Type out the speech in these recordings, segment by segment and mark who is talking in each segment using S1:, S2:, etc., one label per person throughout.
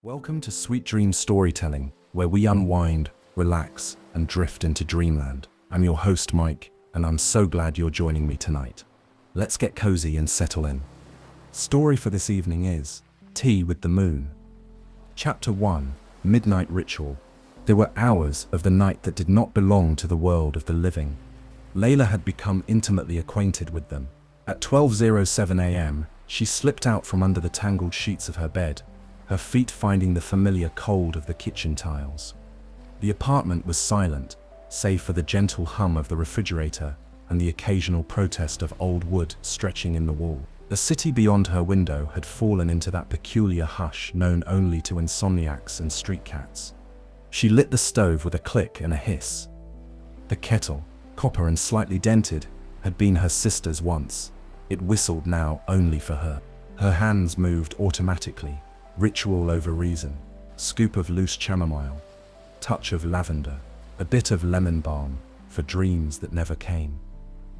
S1: Welcome to Sweet Dream Storytelling, where we unwind, relax, and drift into dreamland. I'm your host, Mike, and I'm so glad you're joining me tonight. Let's get cozy and settle in. Story for this evening is Tea with the Moon. Chapter 1, Midnight Ritual. There were hours of the night that did not belong to the world of the living. Layla had become intimately acquainted with them. At 12:07 a.m., she slipped out from under the tangled sheets of her bed, her feet finding the familiar cold of the kitchen tiles. The apartment was silent, save for the gentle hum of the refrigerator and the occasional protest of old wood stretching in the wall. The city beyond her window had fallen into that peculiar hush known only to insomniacs and street cats. She lit the stove with a click and a hiss. The kettle, copper and slightly dented, had been her sister's once. It whistled now only for her. Her hands moved automatically. Ritual over reason, scoop of loose chamomile, touch of lavender, a bit of lemon balm for dreams that never came.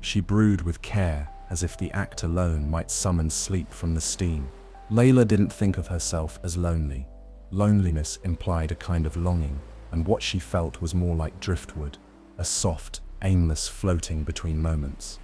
S1: She brewed with care, as if the act alone might summon sleep from the steam. Layla didn't think of herself as lonely. Loneliness implied a kind of longing, and what she felt was more like driftwood, a soft, aimless floating between moments.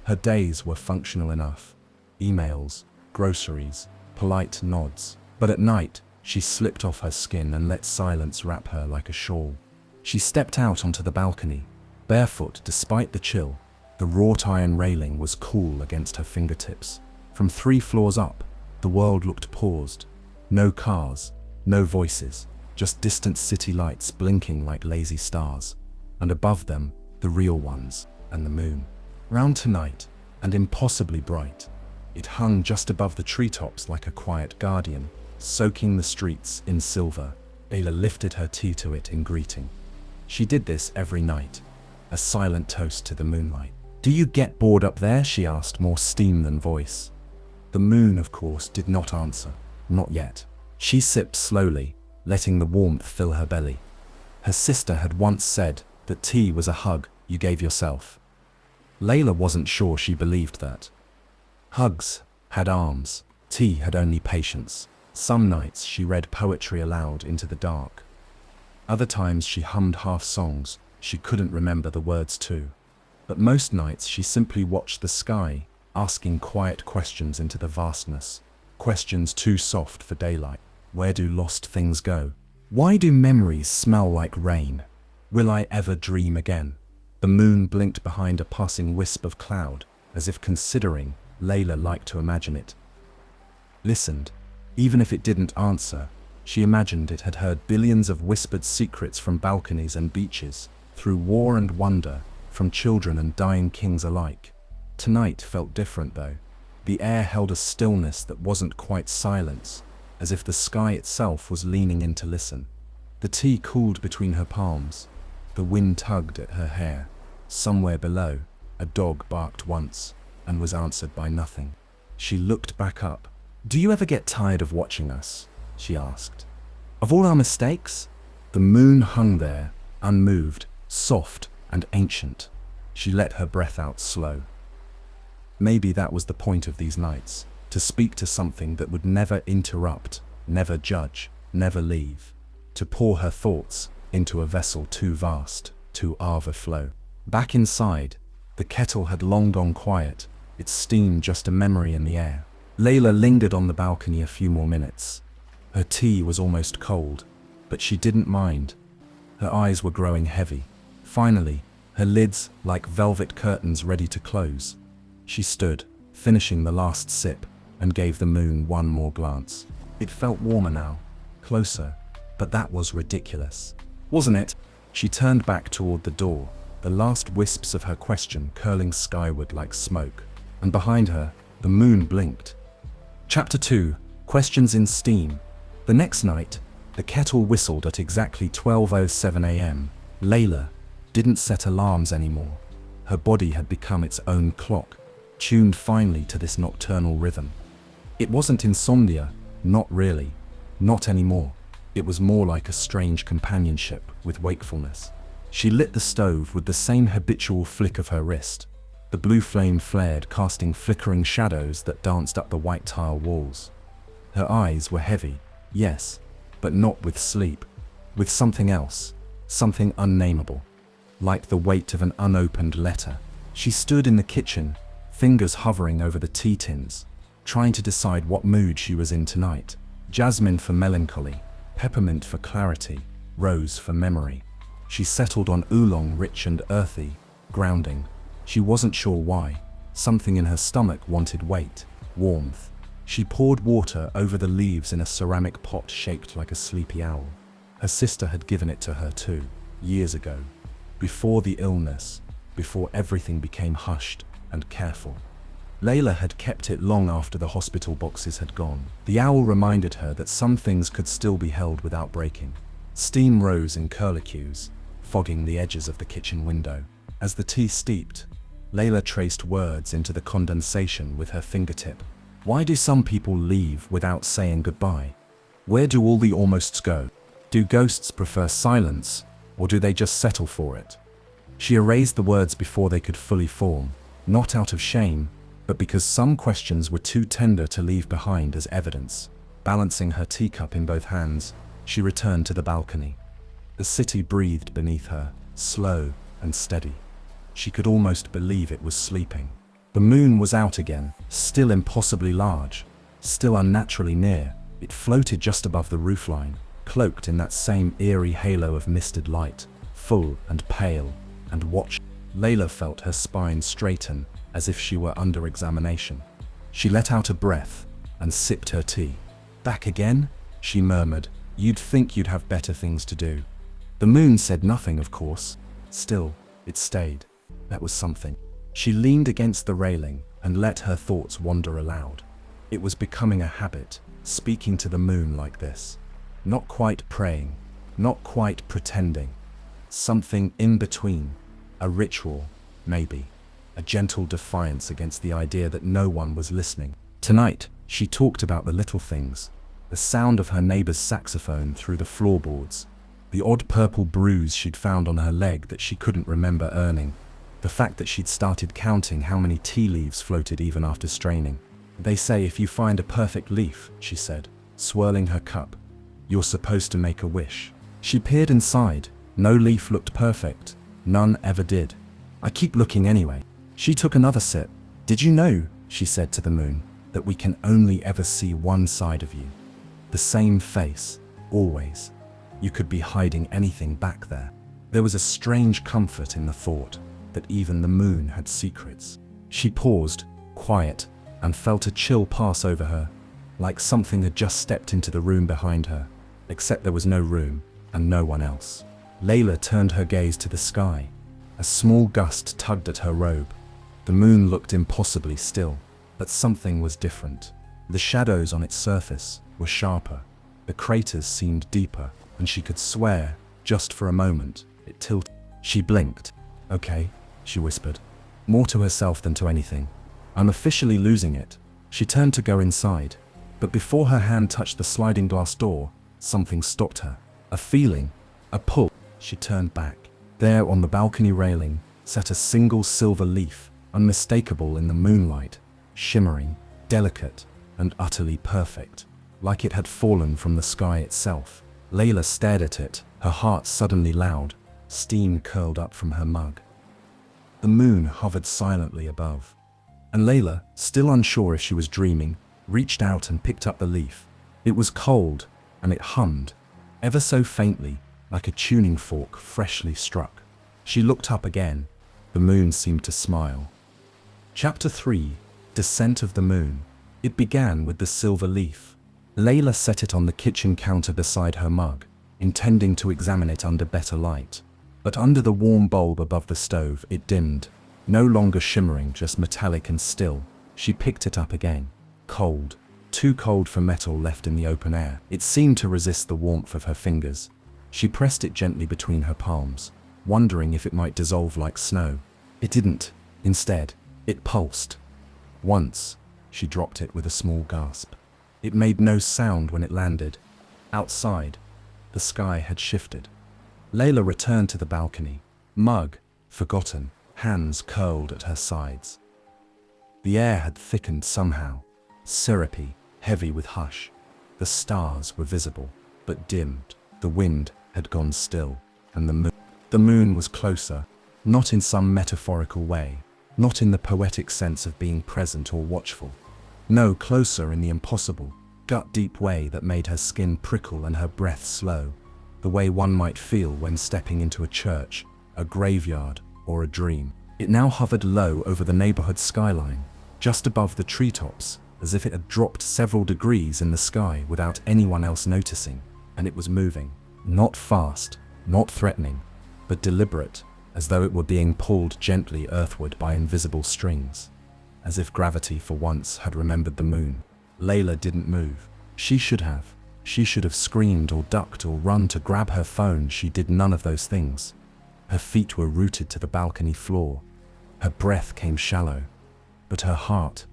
S1: Her days were functional enough. Emails, groceries, polite nods. But at night, she slipped off her skin and let silence wrap her like a shawl. She stepped out onto the balcony, barefoot despite the chill. The wrought iron railing was cool against her fingertips. From 3 floors up, the world looked paused. No cars, no voices, just distant city lights blinking like lazy stars. And above them, the real ones, and the moon. Round tonight, and impossibly bright. It hung just above the treetops like a quiet guardian, soaking the streets in silver. Layla lifted her tea to it in greeting. She did this every night, a silent toast to the moonlight. "Do you get bored up there?" she asked, more steam than voice. The moon, of course, did not answer. Not yet. She sipped slowly, letting the warmth fill her belly. Her sister had once said that tea was a hug you gave yourself. Layla wasn't sure she believed that. Hugs had arms, tea had only patience. Some nights she read poetry aloud into the dark. Other times she hummed half songs she couldn't remember the words to. But most nights she simply watched the sky, asking quiet questions into the vastness. Questions too soft for daylight. Where do lost things go? Why do memories smell like rain? Will I ever dream again? The moon blinked behind a passing wisp of cloud, as if considering. Layla liked to imagine it. Listened. Even if it didn't answer, she imagined it had heard billions of whispered secrets from balconies and beaches, through war and wonder, from children and dying kings alike. Tonight felt different though. The air held a stillness that wasn't quite silence, as if the sky itself was leaning in to listen. The tea cooled between her palms. The wind tugged at her hair. Somewhere below, a dog barked once, and was answered by nothing. She looked back up. "Do you ever get tired of watching us?" she asked. "Of all our mistakes?" The moon hung there, unmoved, soft and ancient. She let her breath out slow. Maybe that was the point of these nights, to speak to something that would never interrupt, never judge, never leave. To pour her thoughts into a vessel too vast, to overflow. Back inside, the kettle had long gone quiet, its steam just a memory in the air. Layla lingered on the balcony a few more minutes. Her tea was almost cold, but she didn't mind. Her eyes were growing heavy. Finally, her lids like velvet curtains ready to close. She stood, finishing the last sip, and gave the moon one more glance. It felt warmer now, closer, but that was ridiculous, wasn't it? She turned back toward the door, the last wisps of her question curling skyward like smoke, and behind her, the moon blinked. Chapter 2, Questions in Steam. The next night, the kettle whistled at exactly 12:07 a.m. Layla didn't set alarms anymore. Her body had become its own clock, tuned finely to this nocturnal rhythm. It wasn't insomnia, not really, not anymore. It was more like a strange companionship with wakefulness. She lit the stove with the same habitual flick of her wrist. The blue flame flared, casting flickering shadows that danced up the white tile walls. Her eyes were heavy, yes, but not with sleep, with something else, something unnameable, like the weight of an unopened letter. She stood in the kitchen, fingers hovering over the tea tins, trying to decide what mood she was in tonight. Jasmine for melancholy, peppermint for clarity, rose for memory. She settled on oolong, rich and earthy, grounding. She wasn't sure why. Something in her stomach wanted weight, warmth. She poured water over the leaves in a ceramic pot shaped like a sleepy owl. Her sister had given it to her too, years ago, before the illness, before everything became hushed and careful. Layla had kept it long after the hospital boxes had gone. The owl reminded her that some things could still be held without breaking. Steam rose in curlicues, fogging the edges of the kitchen window. As the tea steeped, Layla traced words into the condensation with her fingertip. Why do some people leave without saying goodbye? Where do all the almosts go? Do ghosts prefer silence, or do they just settle for it? She erased the words before they could fully form, not out of shame, but because some questions were too tender to leave behind as evidence. Balancing her teacup in both hands, she returned to the balcony. The city breathed beneath her, slow and steady. She could almost believe it was sleeping. The moon was out again, still impossibly large, still unnaturally near. It floated just above the roofline, cloaked in that same eerie halo of misted light, full and pale, and watched. Layla felt her spine straighten, as if she were under examination. She let out a breath and sipped her tea. Back again? She murmured. You'd think you'd have better things to do. The moon said nothing, of course. Still, it stayed. That was something. She leaned against the railing and let her thoughts wander aloud. It was becoming a habit, speaking to the moon like this. Not quite praying, not quite pretending. Something in between. A ritual, maybe. A gentle defiance against the idea that no one was listening. Tonight, she talked about the little things. The sound of her neighbor's saxophone through the floorboards. The odd purple bruise she'd found on her leg that she couldn't remember earning. The fact that she'd started counting how many tea leaves floated even after straining. They say if you find a perfect leaf, she said, swirling her cup, you're supposed to make a wish. She peered inside. No leaf looked perfect. None ever did. I keep looking anyway. She took another sip. Did you know, she said to the moon, that we can only ever see one side of you? The same face, always. You could be hiding anything back there. There was a strange comfort in the thought that even the moon had secrets. She paused, quiet, and felt a chill pass over her, like something had just stepped into the room behind her, except there was no room and no one else. Layla turned her gaze to the sky. A small gust tugged at her robe. The moon looked impossibly still, but something was different. The shadows on its surface were sharper. The craters seemed deeper, and she could swear, just for a moment, it tilted. She blinked. Okay, she whispered, more to herself than to anything. I'm officially losing it. She turned to go inside, but before her hand touched the sliding glass door, something stopped her. A feeling, a pull. She turned back. There on the balcony railing sat a single silver leaf, unmistakable in the moonlight, shimmering, delicate, and utterly perfect, like it had fallen from the sky itself. Layla stared at it, her heart suddenly loud. Steam curled up from her mug. The moon hovered silently above, and Layla, still unsure if she was dreaming, reached out and picked up the leaf. It was cold, and it hummed, ever so faintly, like a tuning fork freshly struck. She looked up again. The moon seemed to smile. Chapter 3: Descent of the Moon. It began with the silver leaf. Layla set it on the kitchen counter beside her mug, intending to examine it under better light. But under the warm bulb above the stove, it dimmed, no longer shimmering, just metallic and still. She picked it up again. Cold. Too cold for metal left in the open air. It seemed to resist the warmth of her fingers. She pressed it gently between her palms, wondering if it might dissolve like snow. It didn't. Instead, it pulsed. Once, she dropped it with a small gasp. It made no sound when it landed. Outside, the sky had shifted. Layla returned to the balcony, mug forgotten, hands curled at her sides. The air had thickened somehow, syrupy, heavy with hush. The stars were visible. but dimmed. The wind had gone still, and the moon was closer, not in some metaphorical way, not in the poetic sense of being present or watchful. No, closer in the impossible, gut-deep way that made her skin prickle and her breath slow, the way one might feel when stepping into a church, a graveyard, or a dream. It now hovered low over the neighborhood skyline, just above the treetops, as if it had dropped several degrees in the sky without anyone else noticing, and it was moving. Not fast, not threatening, but deliberate, as though it were being pulled gently earthward by invisible strings. As if gravity for once had remembered the moon. Layla didn't move. She should have. She should have screamed or ducked or run to grab her phone. She did none of those things. Her feet were rooted to the balcony floor. Her breath came shallow. But her heart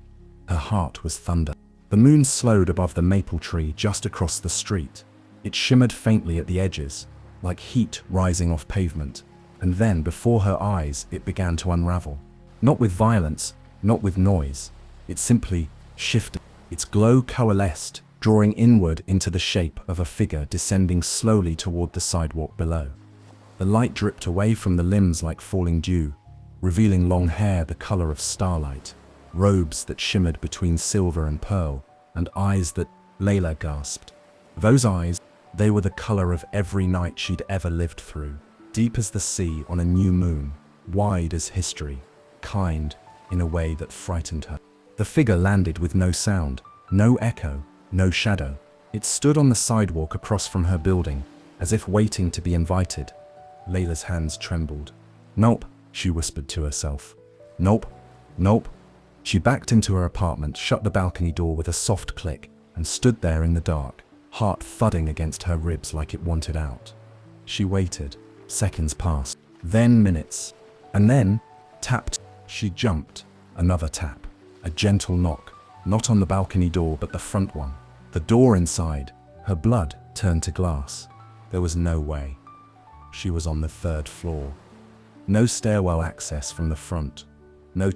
S1: was thunder. The moon slowed above the maple tree just across the street. It shimmered faintly at the edges, like heat rising off pavement. And then, before her eyes, it began to unravel. Not with violence, not with noise. It simply shifted. Its glow coalesced, drawing inward into the shape of a figure descending slowly toward the sidewalk below. The light dripped away from the limbs like falling dew, revealing long hair the color of starlight, robes that shimmered between silver and pearl, and eyes that Layla gasped. Those eyes, they were the color of every night she'd ever lived through. Deep as the sea on a new moon, wide as history, kind in a way that frightened her. The figure landed with no sound, no echo, no shadow. It stood on the sidewalk across from her building, as if waiting to be invited. Layla's hands trembled. "Nope," she whispered to herself. "Nope, nope." She backed into her apartment, shut the balcony door with a soft click, and stood there in the dark, heart thudding against her ribs like it wanted out. She waited. Seconds passed, then minutes, and then, tapped. She jumped. Another tap. A gentle knock, not on the balcony door but the front one. The door inside. Her blood turned to glass. There was no way. She was on the 3rd floor. No stairwell access from the front. No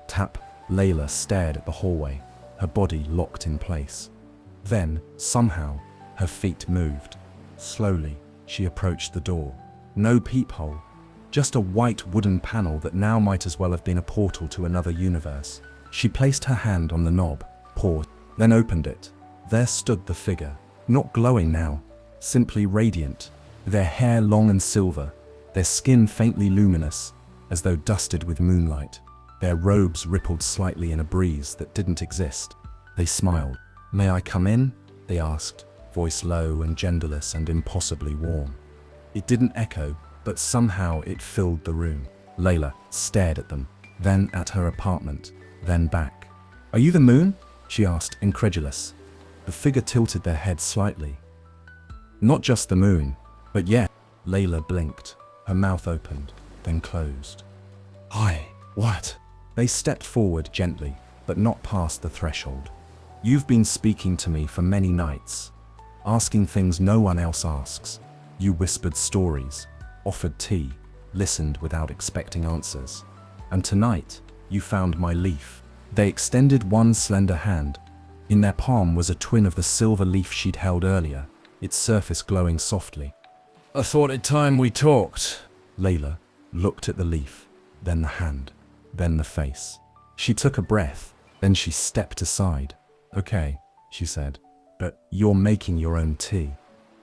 S1: tap. Layla stared at the hallway, her body locked in place. Then, somehow, her feet moved. Slowly, she approached the door. No peephole, just a white wooden panel that now might as well have been a portal to another universe. She placed her hand on the knob, paused, then opened it. There stood the figure, not glowing now, simply radiant, their hair long and silver, their skin faintly luminous, as though dusted with moonlight. Their robes rippled slightly in a breeze that didn't exist. They smiled. "May I come in?" they asked, voice low and genderless and impossibly warm. It didn't echo, but somehow it filled the room. Layla stared at them, then at her apartment, then back. "Are you the moon?" she asked, incredulous. The figure tilted their head slightly. "Not just the moon, but yeah." Layla blinked, her mouth opened, then closed. "Hi, what?" They stepped forward gently, but not past the threshold. "You've been speaking to me for many nights, asking things no one else asks. You whispered stories, offered tea, listened without expecting answers. And tonight, you found my leaf." They extended one slender hand. In their palm was a twin of the silver leaf she'd held earlier, its surface glowing softly. "I thought it time we talked." Layla looked at the leaf, then the hand, then the face. She took a breath, then she stepped aside. "Okay," she said, "but you're making your own tea."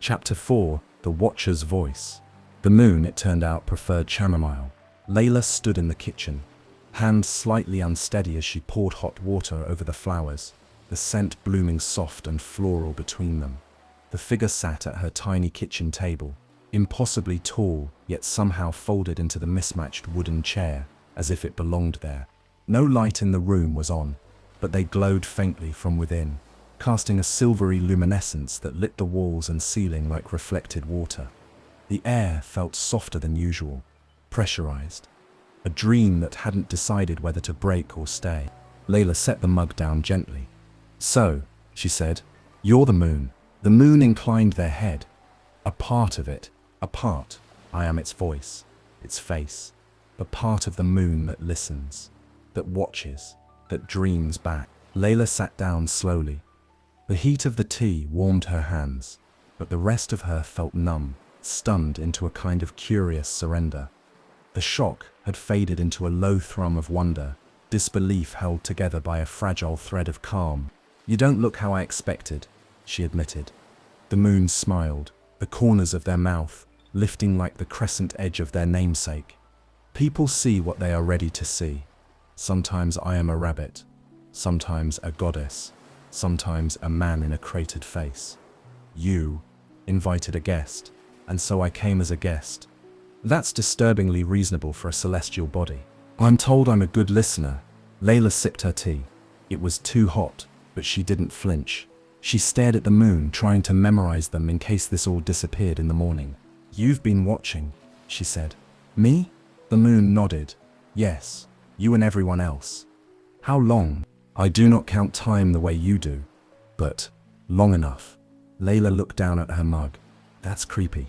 S1: Chapter 4. The Watcher's Voice. The moon, it turned out, preferred chamomile. Layla stood in the kitchen, hands slightly unsteady as she poured hot water over the flowers, the scent blooming soft and floral between them. The figure sat at her tiny kitchen table, impossibly tall, yet somehow folded into the mismatched wooden chair, as if it belonged there. No light in the room was on, but they glowed faintly from within, casting a silvery luminescence that lit the walls and ceiling like reflected water. The air felt softer than usual, pressurized. A dream that hadn't decided whether to break or stay. Layla set the mug down gently. "So," she said, "you're the moon." The moon inclined their head. "A part of it, a part. I am its voice, its face. The part of the moon that listens, that watches, that dreams back." Layla sat down slowly. The heat of the tea warmed her hands, but the rest of her felt numb, stunned into a kind of curious surrender. The shock had faded into a low thrum of wonder, disbelief held together by a fragile thread of calm. "You don't look how I expected," she admitted. The moon smiled, the corners of their mouth lifting like the crescent edge of their namesake. "People see what they are ready to see. Sometimes I am a rabbit, sometimes a goddess, sometimes a man in a cratered face. You invited a guest, and so I came as a guest. That's disturbingly reasonable for a celestial body. I'm told I'm a good listener." Layla sipped her tea. It was too hot, but she didn't flinch. She stared at the moon, trying to memorize them in case this all disappeared in the morning. "You've been watching," she said. "Me?" The moon nodded. "Yes, you and everyone else." "How long?" "I do not count time the way you do, but long enough." Layla looked down at her mug. "That's creepy."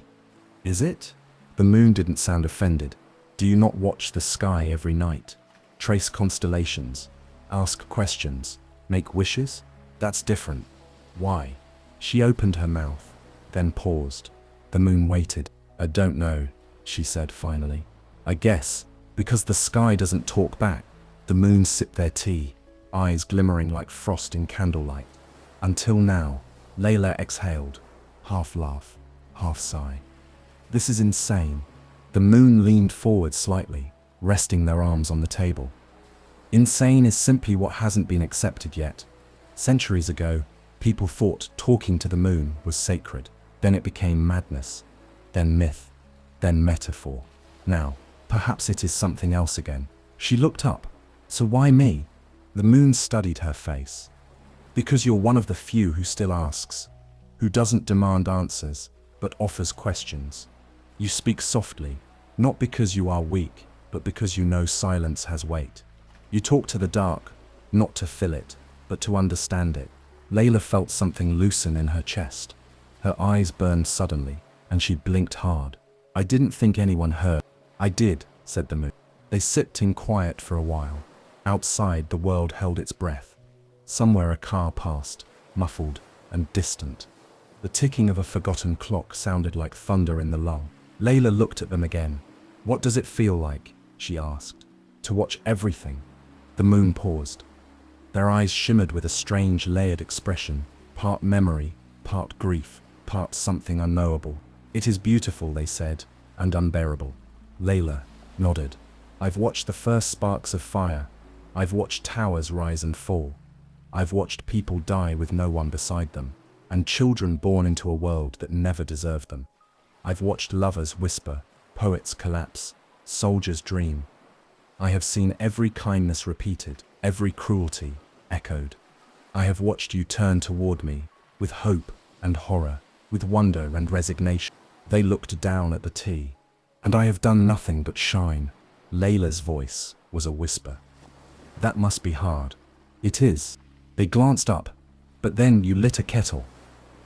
S1: "Is it?" The moon didn't sound offended. "Do you not watch the sky every night? Trace constellations? Ask questions? Make wishes? That's different." "Why?" She opened her mouth, then paused. The moon waited. "I don't know," she said finally. "I guess because the sky doesn't talk back." The moon sipped their tea, eyes glimmering like frost in candlelight. "Until now," Layla exhaled, half laugh, half sigh. "This is insane." The moon leaned forward slightly, resting their arms on the table. "Insane is simply what hasn't been accepted yet. Centuries ago, people thought talking to the moon was sacred. Then it became madness, then myth, then metaphor. Now, perhaps it is something else again." She looked up. "So why me?" The moon studied her face. "Because you're one of the few who still asks, who doesn't demand answers, but offers questions. You speak softly, not because you are weak, but because you know silence has weight. You talk to the dark, not to fill it, but to understand it." Layla felt something loosen in her chest. Her eyes burned suddenly, and she blinked hard. "I didn't think anyone heard." "I did," said the moon. They sipped in quiet for a while. Outside, the world held its breath. Somewhere a car passed, muffled and distant. The ticking of a forgotten clock sounded like thunder in the lull. Layla looked at them again. "What does it feel like?" she asked. "To watch everything?" The moon paused. Their eyes shimmered with a strange layered expression, part memory, part grief, part something unknowable. "It is beautiful," they said, "and unbearable." Layla nodded. "I've watched the first sparks of fire. I've watched towers rise and fall. I've watched people die with no one beside them, and children born into a world that never deserved them. I've watched lovers whisper, poets collapse, soldiers dream. I have seen every kindness repeated, every cruelty echoed. I have watched you turn toward me, with hope and horror, with wonder and resignation." They looked down at the tea. "And I have done nothing but shine." Layla's voice was a whisper. "That must be hard." "It is." They glanced up. "But then you lit a kettle.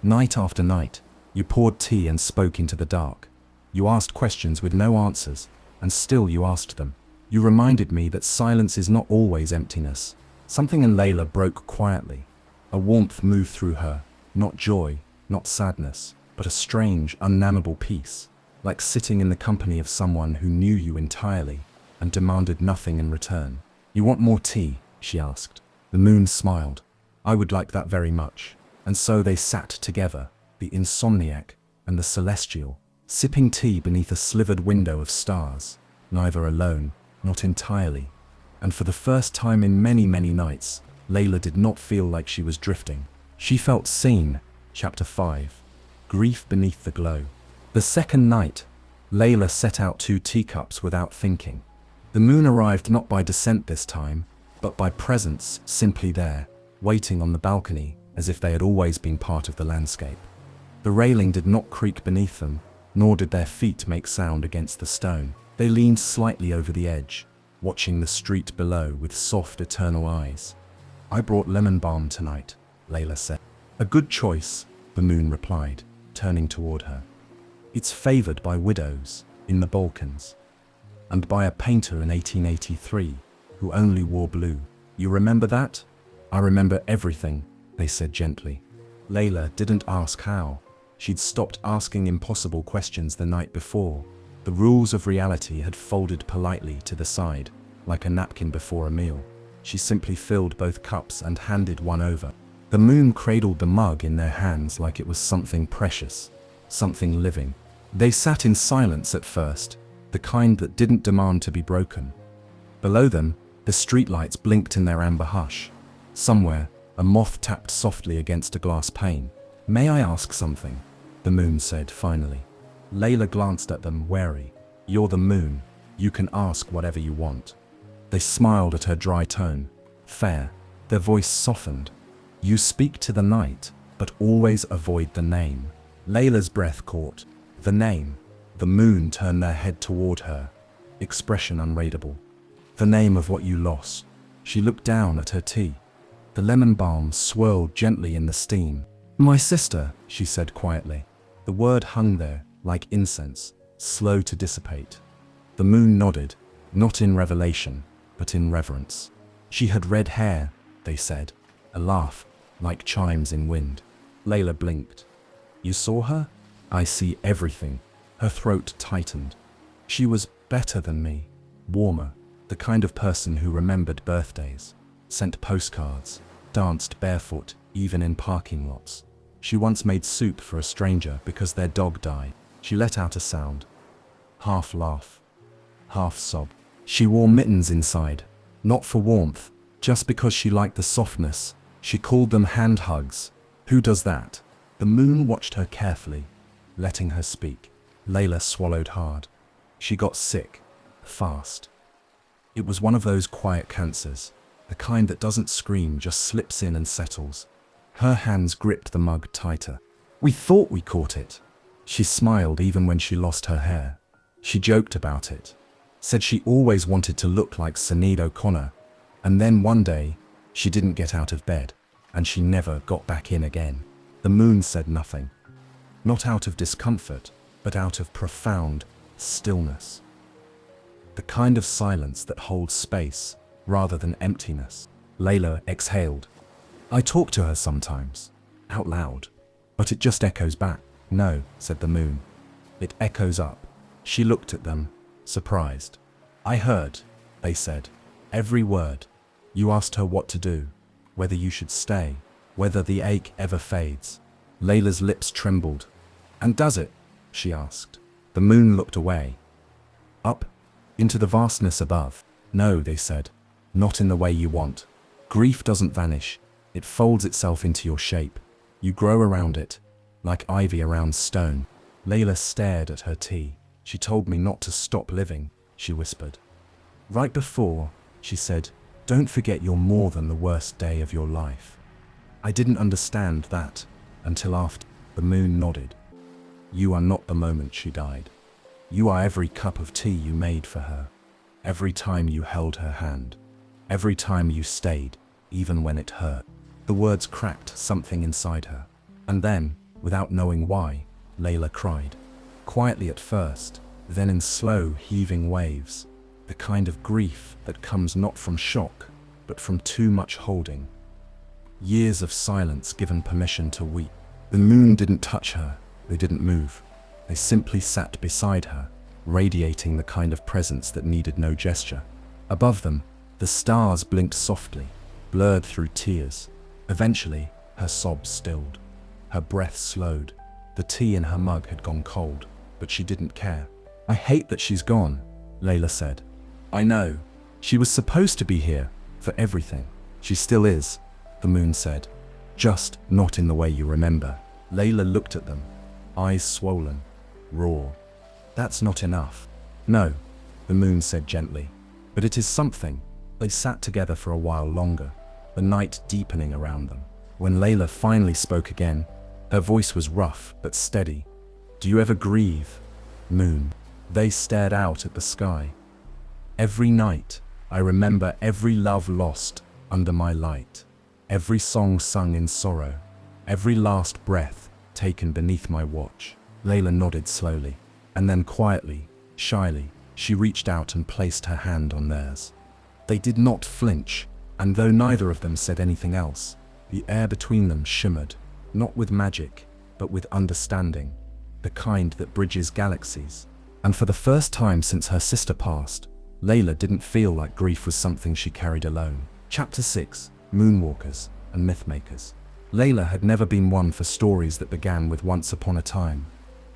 S1: Night after night, you poured tea and spoke into the dark. You asked questions with no answers, and still you asked them. You reminded me that silence is not always emptiness." Something in Layla broke quietly. A warmth moved through her, not joy, not sadness, but a strange, unnamable peace, like sitting in the company of someone who knew you entirely and demanded nothing in return. "You want more tea?" she asked. The moon smiled. "I would like that very much." And so they sat together, the insomniac and the celestial, sipping tea beneath a slivered window of stars, neither alone, not entirely. And for the first time in many, many nights, Layla did not feel like she was drifting. She felt seen. Chapter 5. Grief beneath the glow. The second night, Layla set out 2 teacups without thinking. The moon arrived not by descent this time, but by presence, simply there, waiting on the balcony, as if they had always been part of the landscape. The railing did not creak beneath them, nor did their feet make sound against the stone. They leaned slightly over the edge, watching the street below with soft, eternal eyes. "I brought lemon balm tonight," Layla said. "A good choice," the moon replied, turning toward her. "It's favored by widows in the Balkans, and by a painter in 1883 who only wore blue. You remember that?" "I remember everything," they said gently. Layla didn't ask how. She'd stopped asking impossible questions the night before. The rules of reality had folded politely to the side, like a napkin before a meal. She simply filled both cups and handed one over. The moon cradled the mug in their hands like it was something precious, something living. They sat in silence at first, the kind that didn't demand to be broken. Below them, the streetlights blinked in their amber hush. Somewhere, a moth tapped softly against a glass pane. "May I ask something?" the moon said finally. Layla glanced at them, wary. "You're the moon. You can ask whatever you want." They smiled at her dry tone. "Fair." Their voice softened. "You speak to the night, but always avoid the name." Layla's breath caught. The name. The moon turned their head toward her, expression unreadable. "The name of what you lost." She looked down at her tea. The lemon balm swirled gently in the steam. "My sister," she said quietly. The word hung there, like incense, slow to dissipate. The moon nodded, not in revelation, but in reverence. "She had red hair," they said, a laugh, like chimes in wind. Layla blinked. "You saw her?" "I see everything." Her throat tightened. "She was better than me, warmer, the kind of person who remembered birthdays, sent postcards, danced barefoot even in parking lots. She once made soup for a stranger because their dog died." She let out a sound. Half laugh, half sob. "She wore mittens inside, not for warmth, just because she liked the softness. She called them hand hugs." "Who does that?" The moon watched her carefully, letting her speak. Layla swallowed hard. "She got sick, fast. It was one of those quiet cancers, the kind that doesn't scream, just slips in and settles." Her hands gripped the mug tighter. "We thought we caught it." She smiled even when she lost her hair. She joked about it, said she always wanted to look like Sinead O'Connor, and then one day, she didn't get out of bed, and she never got back in again. The moon said nothing. Not out of discomfort, but out of profound stillness. The kind of silence that holds space, rather than emptiness. Layla exhaled. "I talk to her sometimes, out loud, but it just echoes back." "No," said the moon. "It echoes up." She looked at them, surprised. "I heard," they said, "every word. You asked her what to do, whether you should stay, whether the ache ever fades." Layla's lips trembled. "And does it?" she asked. The moon looked away. Up, into the vastness above. "No," they said, "not in the way you want. Grief doesn't vanish. It folds itself into your shape. You grow around it, like ivy around stone." Layla stared at her tea. "She told me not to stop living," she whispered. "Right before, she said, 'Don't forget you're more than the worst day of your life.' I didn't understand that until after." The moon nodded. "You are not the moment she died. You are every cup of tea you made for her, every time you held her hand, every time you stayed, even when it hurt." The words cracked something inside her. And then, without knowing why, Layla cried. Quietly at first, then in slow, heaving waves. The kind of grief that comes not from shock, but from too much holding. Years of silence given permission to weep. The moon didn't touch her. They didn't move. They simply sat beside her, radiating the kind of presence that needed no gesture. Above them, the stars blinked softly, blurred through tears. Eventually, her sobs stilled. Her breath slowed. The tea in her mug had gone cold, but she didn't care. "I hate that she's gone," Layla said. "I know. She was supposed to be here, for everything." "She still is," the moon said. "Just not in the way you remember." Layla looked at them, eyes swollen, raw. "That's not enough." "No," the moon said gently. "But it is something." They sat together for a while longer, the night deepening around them. When Layla finally spoke again, her voice was rough but steady. "Do you ever grieve, moon?" They stared out at the sky. "Every night, I remember every love lost under my light, every song sung in sorrow, every last breath taken beneath my watch." Layla nodded slowly, and then quietly, shyly, she reached out and placed her hand on theirs. They did not flinch, and though neither of them said anything else, the air between them shimmered, not with magic, but with understanding, the kind that bridges galaxies. And for the first time since her sister passed, Layla didn't feel like grief was something she carried alone. Chapter 6: Moonwalkers and Mythmakers. Layla had never been one for stories that began with once upon a time.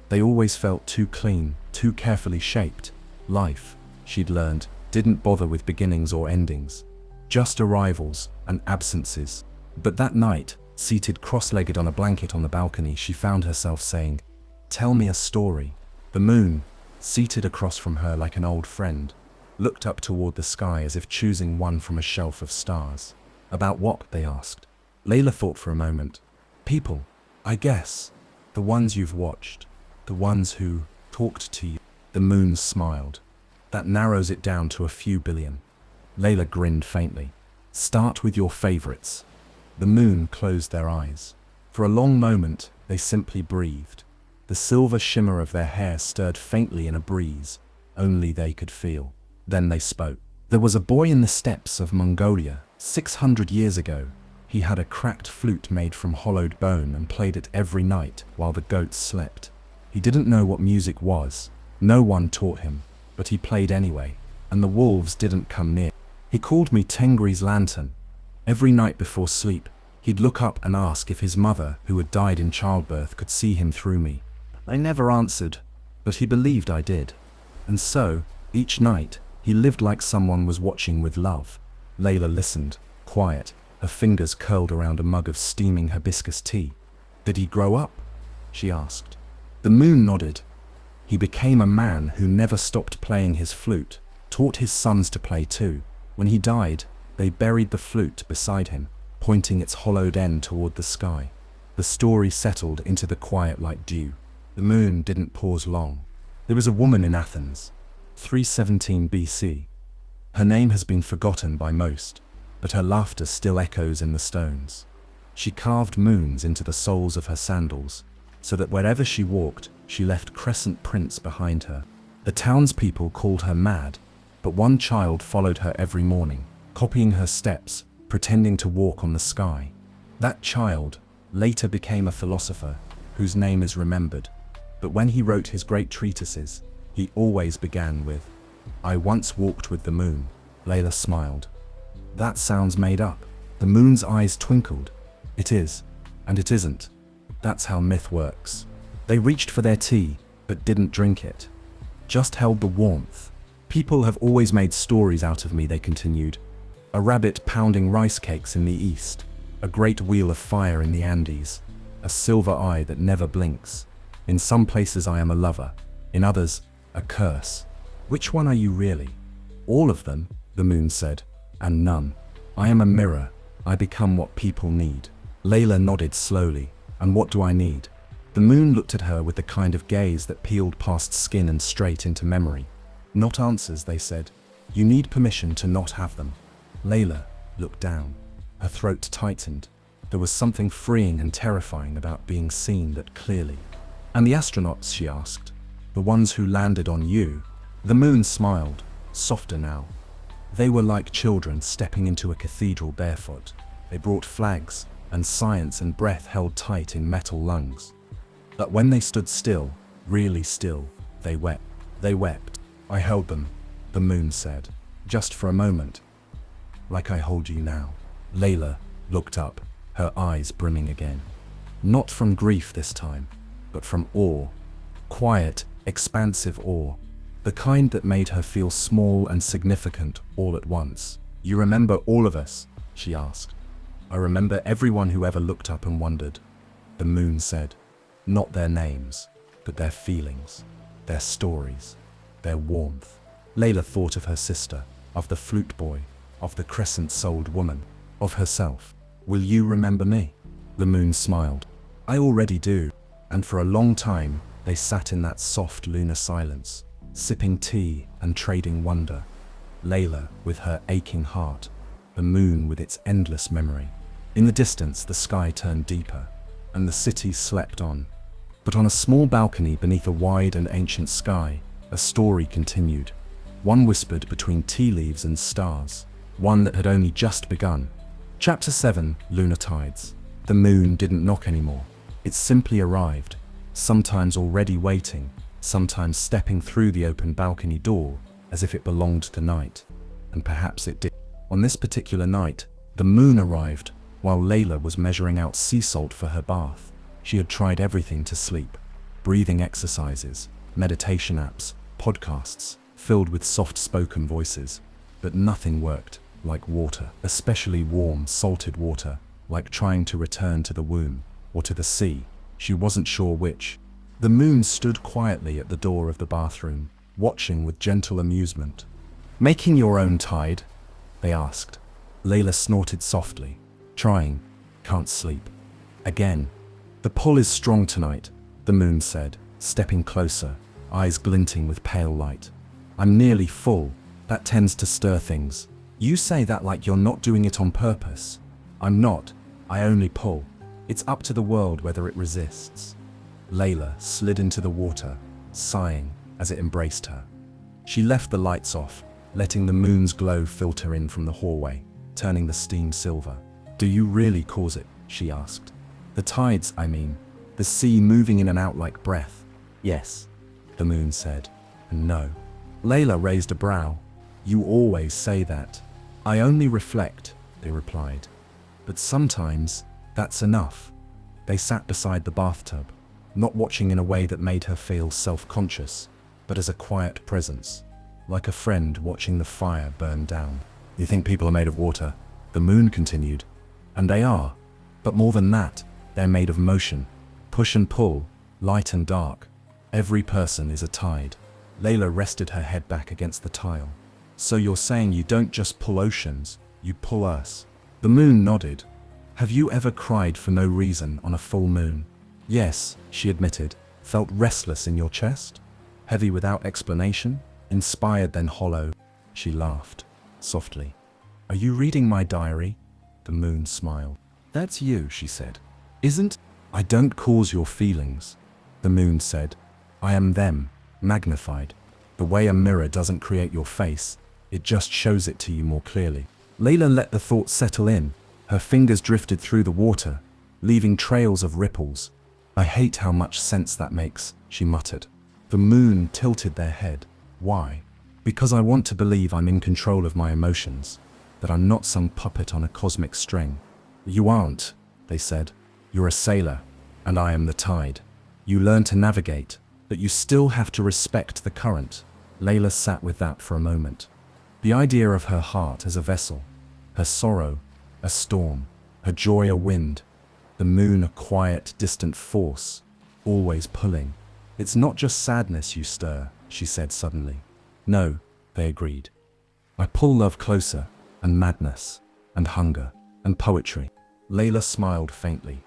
S1: They always felt too clean, too carefully shaped. Life, she'd learned, didn't bother with beginnings or endings, just arrivals and absences. But that night, seated cross-legged on a blanket on the balcony, she found herself saying, "Tell me a story." The moon, seated across from her like an old friend, looked up toward the sky as if choosing one from a shelf of stars. "About what?" they asked. Layla thought for a moment. "People, I guess. The ones you've watched. The ones who talked to you." The moon smiled. "That narrows it down to a few billion." Layla grinned faintly. "Start with your favorites." The moon closed their eyes. For a long moment, they simply breathed. The silver shimmer of their hair stirred faintly in a breeze only they could feel. Then they spoke. "There was a boy in the steppes of Mongolia 600 years ago. He had a cracked flute made from hollowed bone and played it every night while the goats slept. He didn't know what music was. No one taught him, but he played anyway, and the wolves didn't come near. He called me Tengri's lantern. Every night before sleep, he'd look up and ask if his mother, who had died in childbirth, could see him through me. I never answered, but he believed I did. And so, each night, he lived like someone was watching with love." Layla listened, quiet, her fingers curled around a mug of steaming hibiscus tea. "Did he grow up?" she asked. The moon nodded. "He became a man who never stopped playing his flute, taught his sons to play too. When he died, they buried the flute beside him, pointing its hollowed end toward the sky." The story settled into the quiet like dew. The moon didn't pause long. "There was a woman in Athens, 317 BC. Her name has been forgotten by most, but her laughter still echoes in the stones. She carved moons into the soles of her sandals, so that wherever she walked, she left crescent prints behind her. The townspeople called her mad, but one child followed her every morning, copying her steps, pretending to walk on the sky. That child later became a philosopher, whose name is remembered. But when he wrote his great treatises, he always began with, 'I once walked with the moon.'" Layla smiled. "That sounds made up." The moon's eyes twinkled. "It is, and it isn't. That's how myth works." They reached for their tea, but didn't drink it. Just held the warmth. "People have always made stories out of me," they continued. "A rabbit pounding rice cakes in the east, a great wheel of fire in the Andes, a silver eye that never blinks. In some places I am a lover, in others, a curse. Which one are you really?" "All of them," the moon said, "and none. I am a mirror. I become what people need." Layla nodded slowly. "And what do I need?" The moon looked at her with the kind of gaze that peeled past skin and straight into memory. "Not answers," they said. "You need permission to not have them." Layla looked down. Her throat tightened. There was something freeing and terrifying about being seen that clearly. "And the astronauts?" she asked. "The ones who landed on you?" The moon smiled, softer now. "They were like children stepping into a cathedral barefoot. They brought flags, and science and breath held tight in metal lungs. But when they stood still, really still, they wept. They wept. I held them," the moon said, "just for a moment. Like I hold you now." Layla looked up, her eyes brimming again. Not from grief this time, but from awe. Quiet, expansive awe. The kind that made her feel small and significant all at once. "You remember all of us?" she asked. "I remember everyone who ever looked up and wondered," the moon said. "Not their names, but their feelings, their stories, their warmth." Layla thought of her sister, of the flute boy, of the crescent-souled woman, of herself. "Will you remember me?" The moon smiled. "I already do." And for a long time, they sat in that soft lunar silence, sipping tea and trading wonder. Layla with her aching heart, the moon with its endless memory. In the distance, the sky turned deeper, and the city slept on. But on a small balcony beneath a wide and ancient sky, a story continued. One whispered between tea leaves and stars, one that had only just begun. Chapter 7: Lunar Tides. The moon didn't knock anymore. It simply arrived, sometimes already waiting, sometimes stepping through the open balcony door as if it belonged to night. And perhaps it did. On this particular night, the moon arrived while Layla was measuring out sea salt for her bath. She had tried everything to sleep: breathing exercises, meditation apps, podcasts filled with soft-spoken voices. But nothing worked like water, especially warm, salted water, like trying to return to the womb or to the sea. She wasn't sure which. The moon stood quietly at the door of the bathroom, watching with gentle amusement. "Making your own tide?" they asked. Layla snorted softly. "Trying. Can't sleep." Again. "The pull is strong tonight," the moon said, stepping closer, eyes glinting with pale light. "I'm nearly full. That tends to stir things." "You say that like you're not doing it on purpose." "I'm not. I only pull. It's up to the world whether it resists." Layla slid into the water, sighing as it embraced her. She left the lights off, letting the moon's glow filter in from the hallway, turning the steam silver. "Do you really cause it?" she asked. "The tides, I mean. The sea moving in and out like breath." "Yes," the moon said. "And no." Layla raised a brow. "You always say that." "I only reflect," they replied. "But sometimes that's enough." They sat beside the bathtub, not watching in a way that made her feel self-conscious, but as a quiet presence, like a friend watching the fire burn down. "You think people are made of water?" the moon continued. "And they are. But more than that, they're made of motion. Push and pull, light and dark. Every person is a tide." Layla rested her head back against the tile. "So you're saying you don't just pull oceans, you pull us?" The moon nodded. "Have you ever cried for no reason on a full moon?" "Yes," she admitted. "Felt restless in your chest? Heavy without explanation? Inspired then hollow?" She laughed, softly. "Are you reading my diary?" The moon smiled. "That's you," she said. "Isn't?" "I don't cause your feelings," the moon said. "I am them, magnified. The way a mirror doesn't create your face, it just shows it to you more clearly." Layla let the thoughts settle in. Her fingers drifted through the water, leaving trails of ripples. "I hate how much sense that makes," she muttered. The moon tilted their head. "Why?" "Because I want to believe I'm in control of my emotions, that I'm not some puppet on a cosmic string." "You aren't," they said. "You're a sailor, and I am the tide. You learn to navigate, but you still have to respect the current." Layla sat with that for a moment. The idea of her heart as a vessel, her sorrow a storm, her joy a wind, the moon a quiet, distant force, always pulling. "It's not just sadness you stir," she said suddenly. "No," they agreed. "I pull love closer, and madness, and hunger, and poetry." Layla smiled faintly.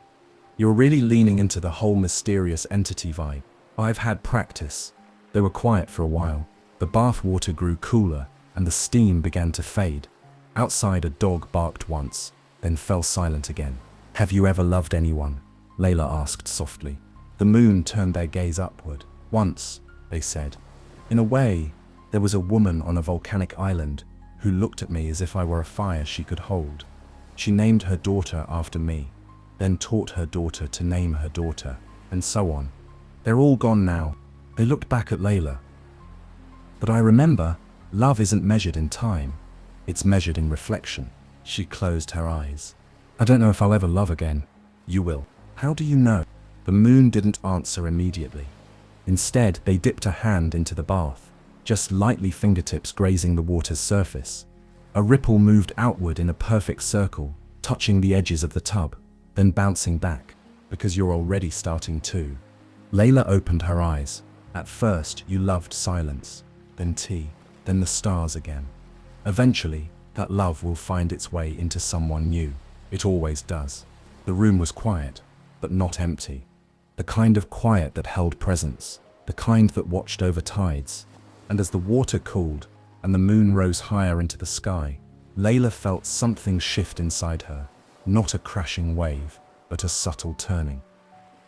S1: "You're really leaning into the whole mysterious entity vibe." "I've had practice." They were quiet for a while. The bath water grew cooler, and the steam began to fade. Outside, a dog barked once, then fell silent again. "Have you ever loved anyone?" Layla asked softly. The moon turned their gaze upward. "Once," they said. "In a way, there was a woman on a volcanic island who looked at me as if I were a fire she could hold. She named her daughter after me, then taught her daughter to name her daughter, and so on. They're all gone now." They looked back at Layla. "But I remember, love isn't measured in time. It's measured in reflection." She closed her eyes. "I don't know if I'll ever love again." "You will." "How do you know?" The moon didn't answer immediately. Instead, they dipped a hand into the bath, just lightly, fingertips grazing the water's surface. A ripple moved outward in a perfect circle, touching the edges of the tub, then bouncing back, "Because you're already starting to." Layla opened her eyes. "At first, you loved silence, then tea, then the stars again. Eventually, that love will find its way into someone new. It always does." The room was quiet, but not empty. The kind of quiet that held presence, the kind that watched over tides. And as the water cooled, and the moon rose higher into the sky, Layla felt something shift inside her. Not a crashing wave, but a subtle turning.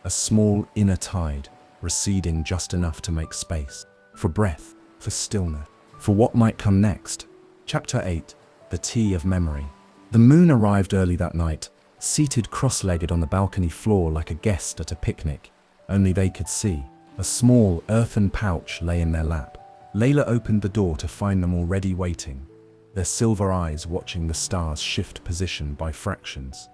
S1: A small inner tide, receding just enough to make space. For breath, for stillness, for what might come next. Chapter 8. The Tea of Memory. The moon arrived early that night, seated cross-legged on the balcony floor like a guest at a picnic. Only they could see. A small earthen pouch lay in their lap. Layla opened the door to find them already waiting, their silver eyes watching the stars shift position by fractions.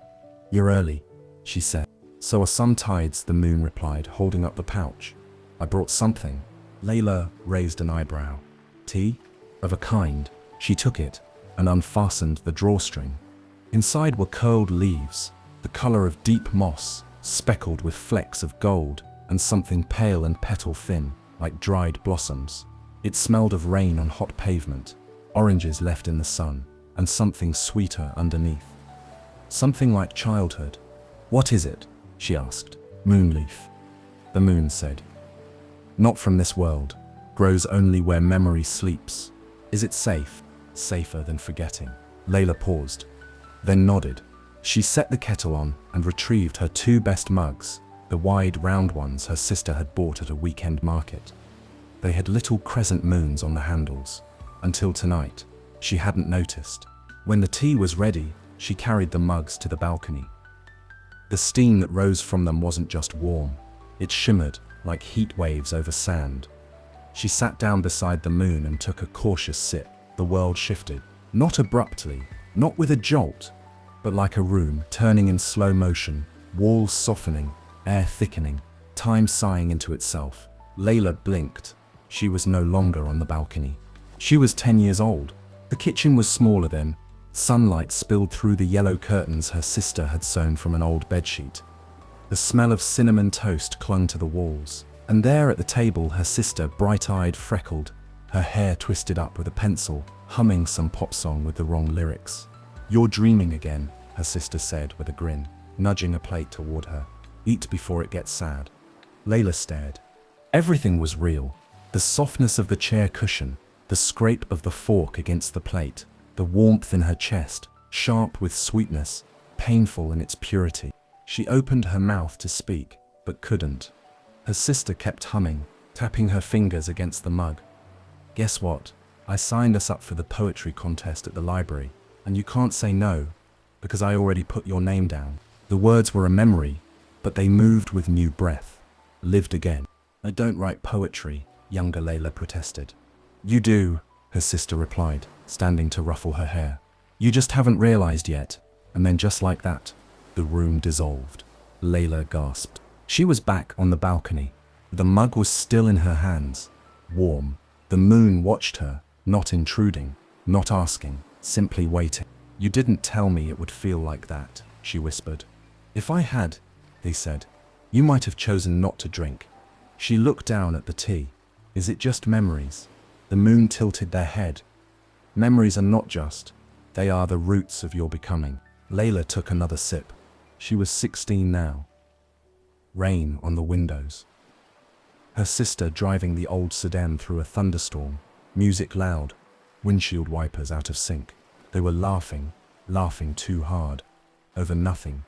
S1: "You're early," she said. "So are some tides," the moon replied, holding up the pouch. "I brought something." Layla raised an eyebrow. "Tea?" "Of a kind." She took it and unfastened the drawstring. Inside were curled leaves, the color of deep moss, speckled with flecks of gold, and something pale and petal-thin, like dried blossoms. It smelled of rain on hot pavement, oranges left in the sun, and something sweeter underneath. Something like childhood. "What is it?" she asked. "Moonleaf," the moon said. "Not from this world. Grows only where memory sleeps." "Is it safe?" "Safer than forgetting." Layla paused, then nodded. She set the kettle on and retrieved her 2 best mugs, the wide, round ones her sister had bought at a weekend market. They had little crescent moons on the handles. Until tonight, she hadn't noticed. When the tea was ready, she carried the mugs to the balcony. The steam that rose from them wasn't just warm. It shimmered like heat waves over sand. She sat down beside the moon and took a cautious sip. The world shifted. Not abruptly, not with a jolt, but like a room turning in slow motion, walls softening, air thickening, time sighing into itself. Layla blinked. She was no longer on the balcony. She was 10 years old. The kitchen was smaller then. Sunlight spilled through the yellow curtains her sister had sewn from an old bedsheet. The smell of cinnamon toast clung to the walls. And there at the table, her sister, bright-eyed, freckled, her hair twisted up with a pencil, humming some pop song with the wrong lyrics. "You're dreaming again," her sister said with a grin, nudging a plate toward her. "Eat before it gets sad." Layla stared. Everything was real. The softness of the chair cushion, the scrape of the fork against the plate, the warmth in her chest, sharp with sweetness, painful in its purity. She opened her mouth to speak, but couldn't. Her sister kept humming, tapping her fingers against the mug. "Guess what? I signed us up for the poetry contest at the library, and you can't say no, because I already put your name down." The words were a memory, but they moved with new breath, lived again. "I don't write poetry," younger Layla protested. "You do," her sister replied, standing to ruffle her hair. "You just haven't realized yet." And then just like that, the room dissolved. Layla gasped. She was back on the balcony. The mug was still in her hands, warm. The moon watched her, not intruding, not asking, simply waiting. "You didn't tell me it would feel like that," she whispered. "If I had," they said, "you might have chosen not to drink." She looked down at the tea. "Is it just memories?" The moon tilted their head. "Memories are not just. They are the roots of your becoming." Layla took another sip. She was 16 now. Rain on the windows. Her sister driving the old sedan through a thunderstorm. Music loud. Windshield wipers out of sync. They were laughing too hard. Over nothing.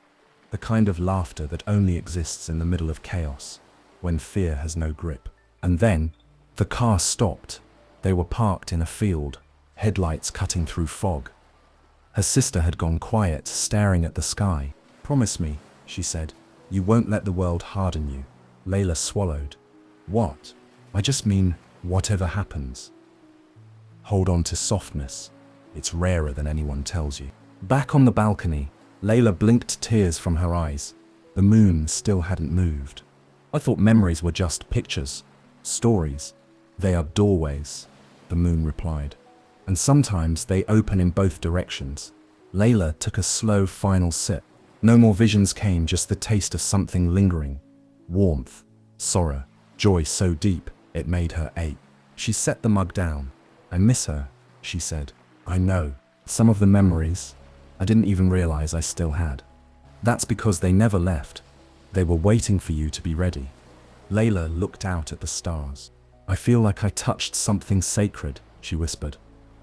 S1: The kind of laughter that only exists in the middle of chaos, when fear has no grip. And then, the car stopped. They were parked in a field, headlights cutting through fog. Her sister had gone quiet, staring at the sky. "Promise me," she said, "you won't let the world harden you." Layla swallowed. "What?" "I just mean, whatever happens. Hold on to softness. It's rarer than anyone tells you." Back on the balcony, Layla blinked tears from her eyes. The moon still hadn't moved. "I thought memories were just pictures, stories." "They are doorways," the moon replied. "And sometimes they open in both directions." Layla took a slow final sip. No more visions came, just the taste of something lingering. Warmth, sorrow, joy so deep it made her ache. She set the mug down. "I miss her," she said. "I know. Some of the memories I didn't even realize I still had." "That's because they never left. They were waiting for you to be ready." Layla looked out at the stars. "I feel like I touched something sacred," she whispered.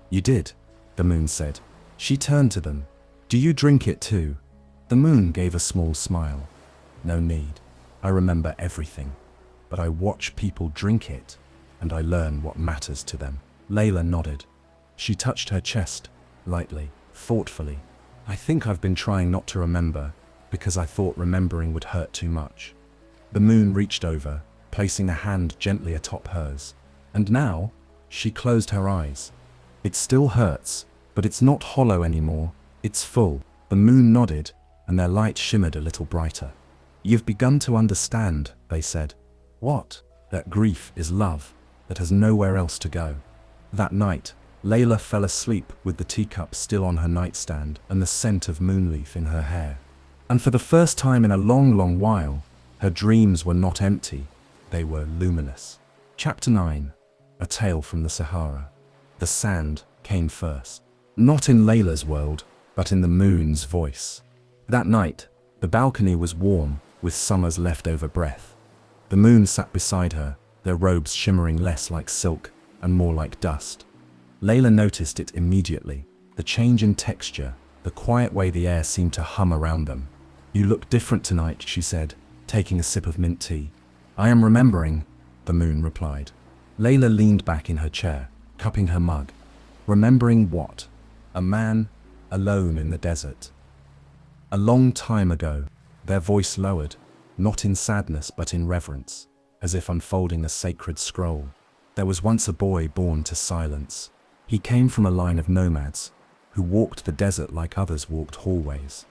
S1: "You did," the moon said. She turned to them. "Do you drink it too?" The moon gave a small smile. "No need. I remember everything. But I watch people drink it, and I learn what matters to them." Layla nodded. She touched her chest, lightly, thoughtfully. "I think I've been trying not to remember, because I thought remembering would hurt too much. The moon reached over, placing a hand gently atop hers. And now, she closed her eyes. It still hurts, but it's not hollow anymore, it's full. The moon nodded, and their light shimmered a little brighter. You've begun to understand, they said. What? That grief is love, that has nowhere else to go. That night, Layla fell asleep with the teacup still on her nightstand and the scent of moonleaf in her hair. And for the first time in a long, long while, her dreams were not empty, they were luminous. Chapter 9. A Tale from the Sahara. The sand came first. Not in Layla's world, but in the moon's voice. That night, the balcony was warm, with summer's leftover breath. The moon sat beside her, their robes shimmering less like silk and more like dust. Layla noticed it immediately, the change in texture, the quiet way the air seemed to hum around them. You look different tonight, she said, taking a sip of mint tea. I am remembering, the moon replied. Layla leaned back in her chair, cupping her mug. Remembering what? A man, alone in the desert. A long time ago, their voice lowered, not in sadness but in reverence, as if unfolding a sacred scroll. There was once a boy born to silence. He came from a line of nomads, who walked the desert like others walked hallways.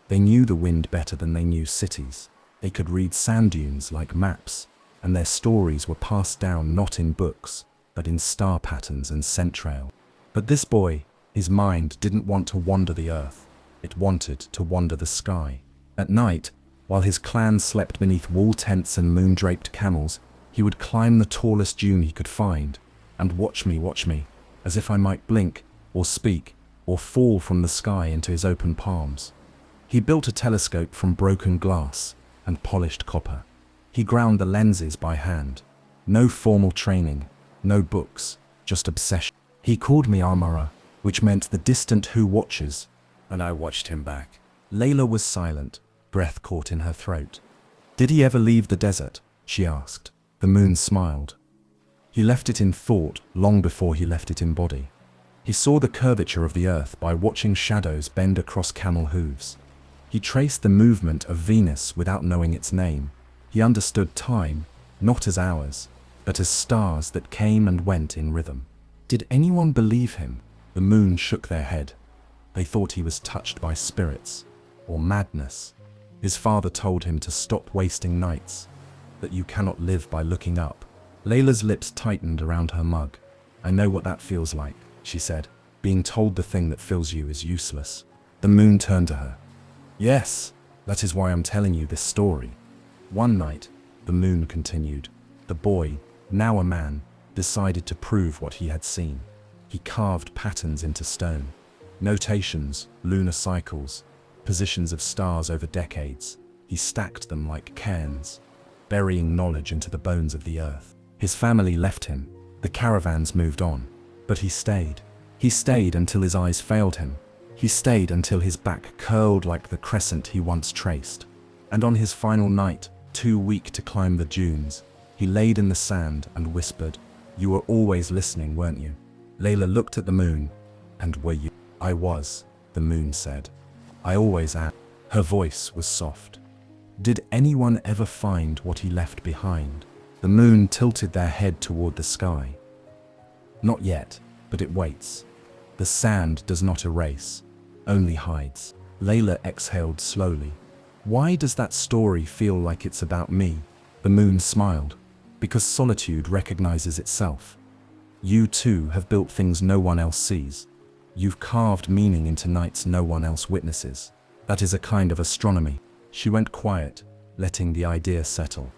S1: They knew the wind better than they knew cities. They could read sand dunes like maps, and their stories were passed down not in books, but in star patterns and scent trail. But this boy, his mind didn't want to wander the earth. It wanted to wander the sky. At night, while his clan slept beneath wool tents and moon-draped camels, he would climb the tallest dune he could find, and watch me, as if I might blink, or speak, or fall from the sky into his open palms. He built a telescope from broken glass and polished copper. He ground the lenses by hand. No formal training, no books, just obsession. He called me Armara, which meant the distant who watches, and I watched him back. Layla was silent, breath caught in her throat. Did he ever leave the desert? She asked. The moon smiled. He left it in thought long before he left it in body. He saw the curvature of the earth by watching shadows bend across camel hooves. He traced the movement of Venus without knowing its name. He understood time, not as hours, but as stars that came and went in rhythm. Did anyone believe him? The moon shook their head. They thought he was touched by spirits, or madness. His father told him to stop wasting nights, that you cannot live by looking up. Layla's lips tightened around her mug. I know what that feels like, she said. Being told the thing that fills you is useless. The moon turned to her. Yes, that is why I'm telling you this story. One night, the moon continued. The boy, now a man, decided to prove what he had seen. He carved patterns into stone. Notations, lunar cycles, positions of stars over decades. He stacked them like cairns, burying knowledge into the bones of the earth. His family left him. The caravans moved on. But he stayed. He stayed until his eyes failed him. He stayed until his back curled like the crescent he once traced. And on his final night, too weak to climb the dunes, he laid in the sand and whispered, "You were always listening, weren't you?" Layla looked at the moon. "And were you?" "I was," the moon said. "I always am." Her voice was soft. "Did anyone ever find what he left behind?" The moon tilted their head toward the sky. "Not yet, but it waits. The sand does not erase, only hides." Layla exhaled slowly. "Why does that story feel like it's about me?" The moon smiled. "Because solitude recognizes itself. You too have built things no one else sees. You've carved meaning into nights no one else witnesses. That is a kind of astronomy." She went quiet, letting the idea settle.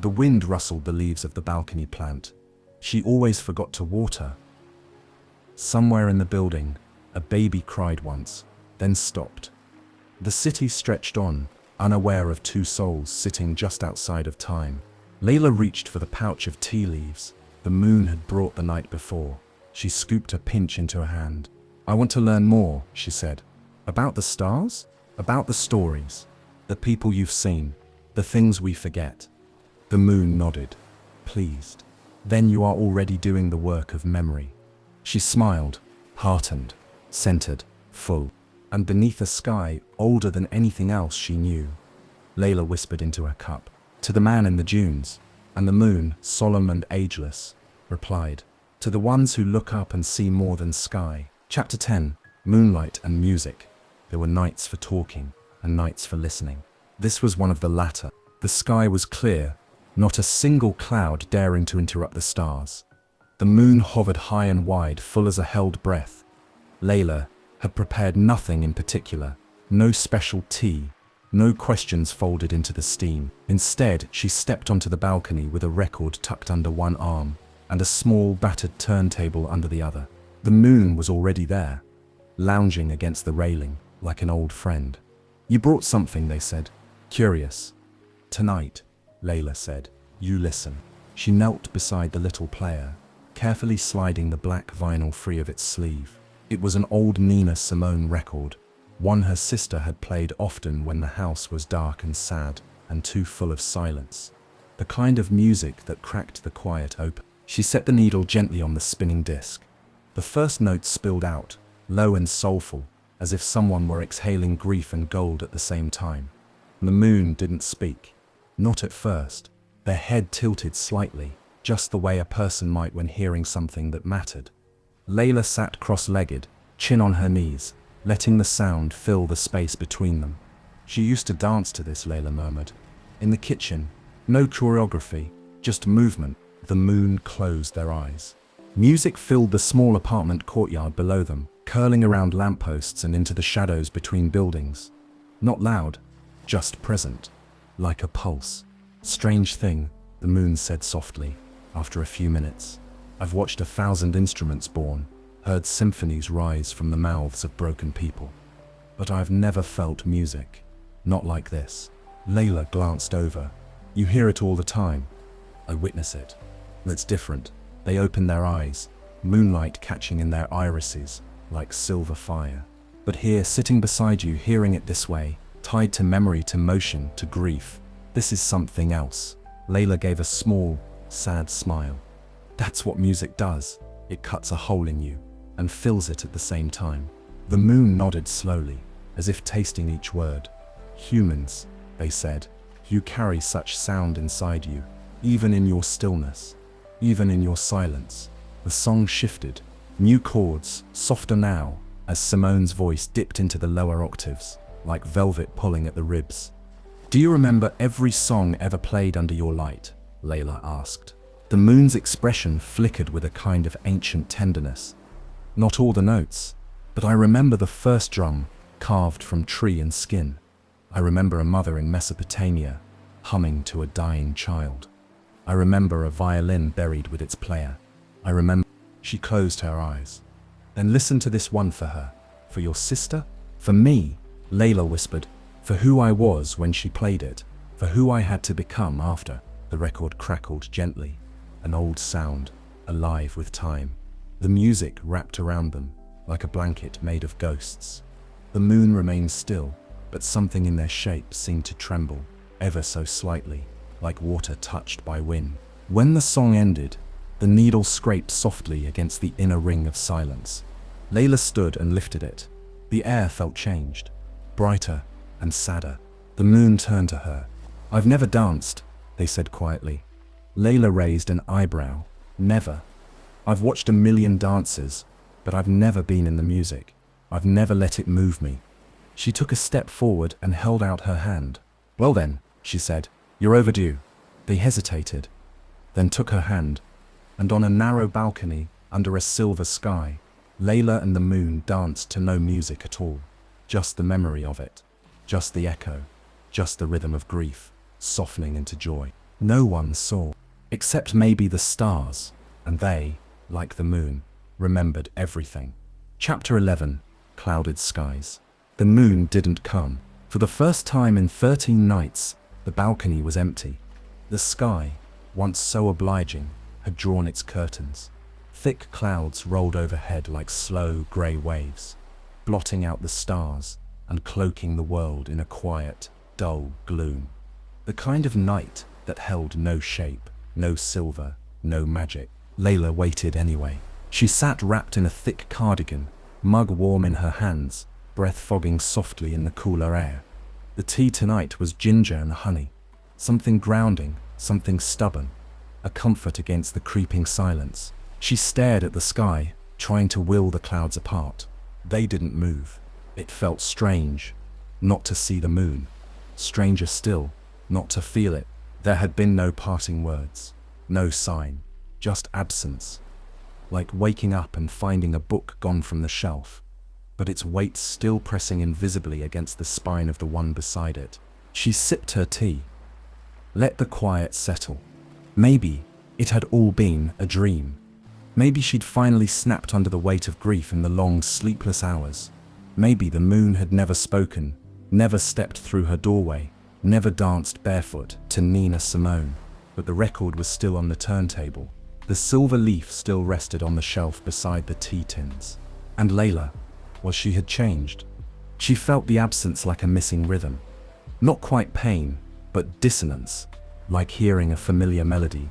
S1: The wind rustled the leaves of the balcony plant. She always forgot to water. Somewhere in the building, a baby cried once, then stopped. The city stretched on, unaware of two souls sitting just outside of time. Layla reached for the pouch of tea leaves the moon had brought the night before. She scooped a pinch into her hand. "I want to learn more," she said. "About the stars? About the stories, the people you've seen, the things we forget." The moon nodded, pleased. "Then you are already doing the work of memory." She smiled, heartened, centered, full. and beneath a sky older than anything else she knew. Layla whispered into her cup, "To the man in the dunes," and the moon, solemn and ageless, replied, "To the ones who look up and see more than sky." Chapter 10. Moonlight and Music. There were nights for talking and nights for listening. This was one of the latter. The sky was clear, not a single cloud daring to interrupt the stars. The moon hovered high and wide, full as a held breath. Layla had prepared nothing in particular, no special tea, no questions folded into the steam. Instead, she stepped onto the balcony with a record tucked under one arm and a small battered turntable under the other. The moon was already there, lounging against the railing like an old friend. "You brought something," they said. "Curious." "Tonight," Layla said, "you listen." She knelt beside the little player, carefully sliding the black vinyl free of its sleeve. It was an old Nina Simone record, one her sister had played often when the house was dark and sad and too full of silence. The kind of music that cracked the quiet open. She set the needle gently on the spinning disc. The first note spilled out, low and soulful, as if someone were exhaling grief and gold at the same time. The moon didn't speak. Not at first. Their head tilted slightly, just the way a person might when hearing something that mattered. Layla sat cross-legged, chin on her knees, letting the sound fill the space between them. She used to dance to this, Layla murmured. In the kitchen, no choreography, just movement. The moon closed their eyes. Music filled the small apartment courtyard below them, curling around lampposts and into the shadows between buildings. Not loud, just present, like a pulse. "Strange thing," the moon said softly, after a few minutes. "I've watched 1,000 instruments born, heard symphonies rise from the mouths of broken people. But I've never felt music. Not like this." Layla glanced over. "You hear it all the time." "I witness it." "That's different." They opened their eyes, moonlight catching in their irises like silver fire. "But here, sitting beside you, hearing it this way, tied to memory, to motion, to grief, this is something else." Layla gave a small, sad smile. "That's what music does. It cuts a hole in you and fills it at the same time." The moon nodded slowly, as if tasting each word. "Humans," they said, "you carry such sound inside you, even in your stillness, even in your silence." The song shifted, new chords, softer now, as Simone's voice dipped into the lower octaves, like velvet pulling at the ribs. "Do you remember every song ever played under your light?" Layla asked. The moon's expression flickered with a kind of ancient tenderness. "Not all the notes, but I remember the first drum, carved from tree and skin. I remember a mother in Mesopotamia, humming to a dying child. I remember a violin buried with its player. I remember..." She closed her eyes. "Then listen to this one for her. For your sister? For me," Layla whispered. "For who I was when she played it. For who I had to become after." The record crackled gently, an old sound, alive with time. The music wrapped around them, like a blanket made of ghosts. The moon remained still, but something in their shape seemed to tremble, ever so slightly, like water touched by wind. When the song ended, the needle scraped softly against the inner ring of silence. Layla stood and lifted it. The air felt changed, brighter and sadder. The moon turned to her. "I've never danced," they said quietly. Layla raised an eyebrow. "Never. I've watched a million dances, but I've never been in the music. I've never let it move me." She took a step forward and held out her hand. "Well then," she said, "you're overdue." They hesitated, then took her hand, and on a narrow balcony, under a silver sky, Layla and the moon danced to no music at all. Just the memory of it, just the echo, just the rhythm of grief, softening into joy. No one saw, except maybe the stars, and they, like the moon, remembered everything. Chapter 11. Clouded Skies. The moon didn't come. For the first time in 13 nights, the balcony was empty. The sky, once so obliging, had drawn its curtains. Thick clouds rolled overhead like slow grey waves, blotting out the stars and cloaking the world in a quiet, dull gloom. The kind of night that held no shape, no silver, no magic. Layla waited anyway. She sat wrapped in a thick cardigan, mug warm in her hands, breath fogging softly in the cooler air. The tea tonight was ginger and honey, something grounding, something stubborn, a comfort against the creeping silence. She stared at the sky, trying to will the clouds apart. They didn't move. It felt strange, not to see the moon. Stranger still, not to feel it. There had been no parting words, no sign, just absence. Like waking up and finding a book gone from the shelf, but its weight still pressing invisibly against the spine of the one beside it. She sipped her tea. Let the quiet settle. Maybe it had all been a dream. Maybe she'd finally snapped under the weight of grief in the long, sleepless hours. Maybe the moon had never spoken, never stepped through her doorway, never danced barefoot to Nina Simone. But the record was still on the turntable. The silver leaf still rested on the shelf beside the tea tins. And Layla, well, she had changed. She felt the absence like a missing rhythm. Not quite pain, but dissonance, like hearing a familiar melody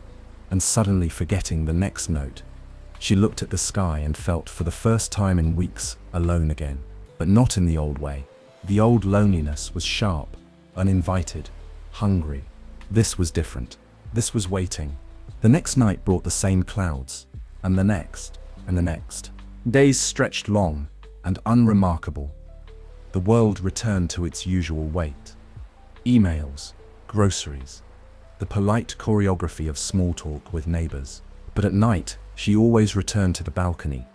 S1: and suddenly forgetting the next note. She looked at the sky and felt for the first time in weeks alone again, but not in the old way. The old loneliness was sharp, uninvited, hungry. This was different. This was waiting. The next night brought the same clouds, and the next, and the next. Days stretched long and unremarkable. The world returned to its usual weight. Emails, groceries, the polite choreography of small talk with neighbors. But at night, she always returned to the balcony.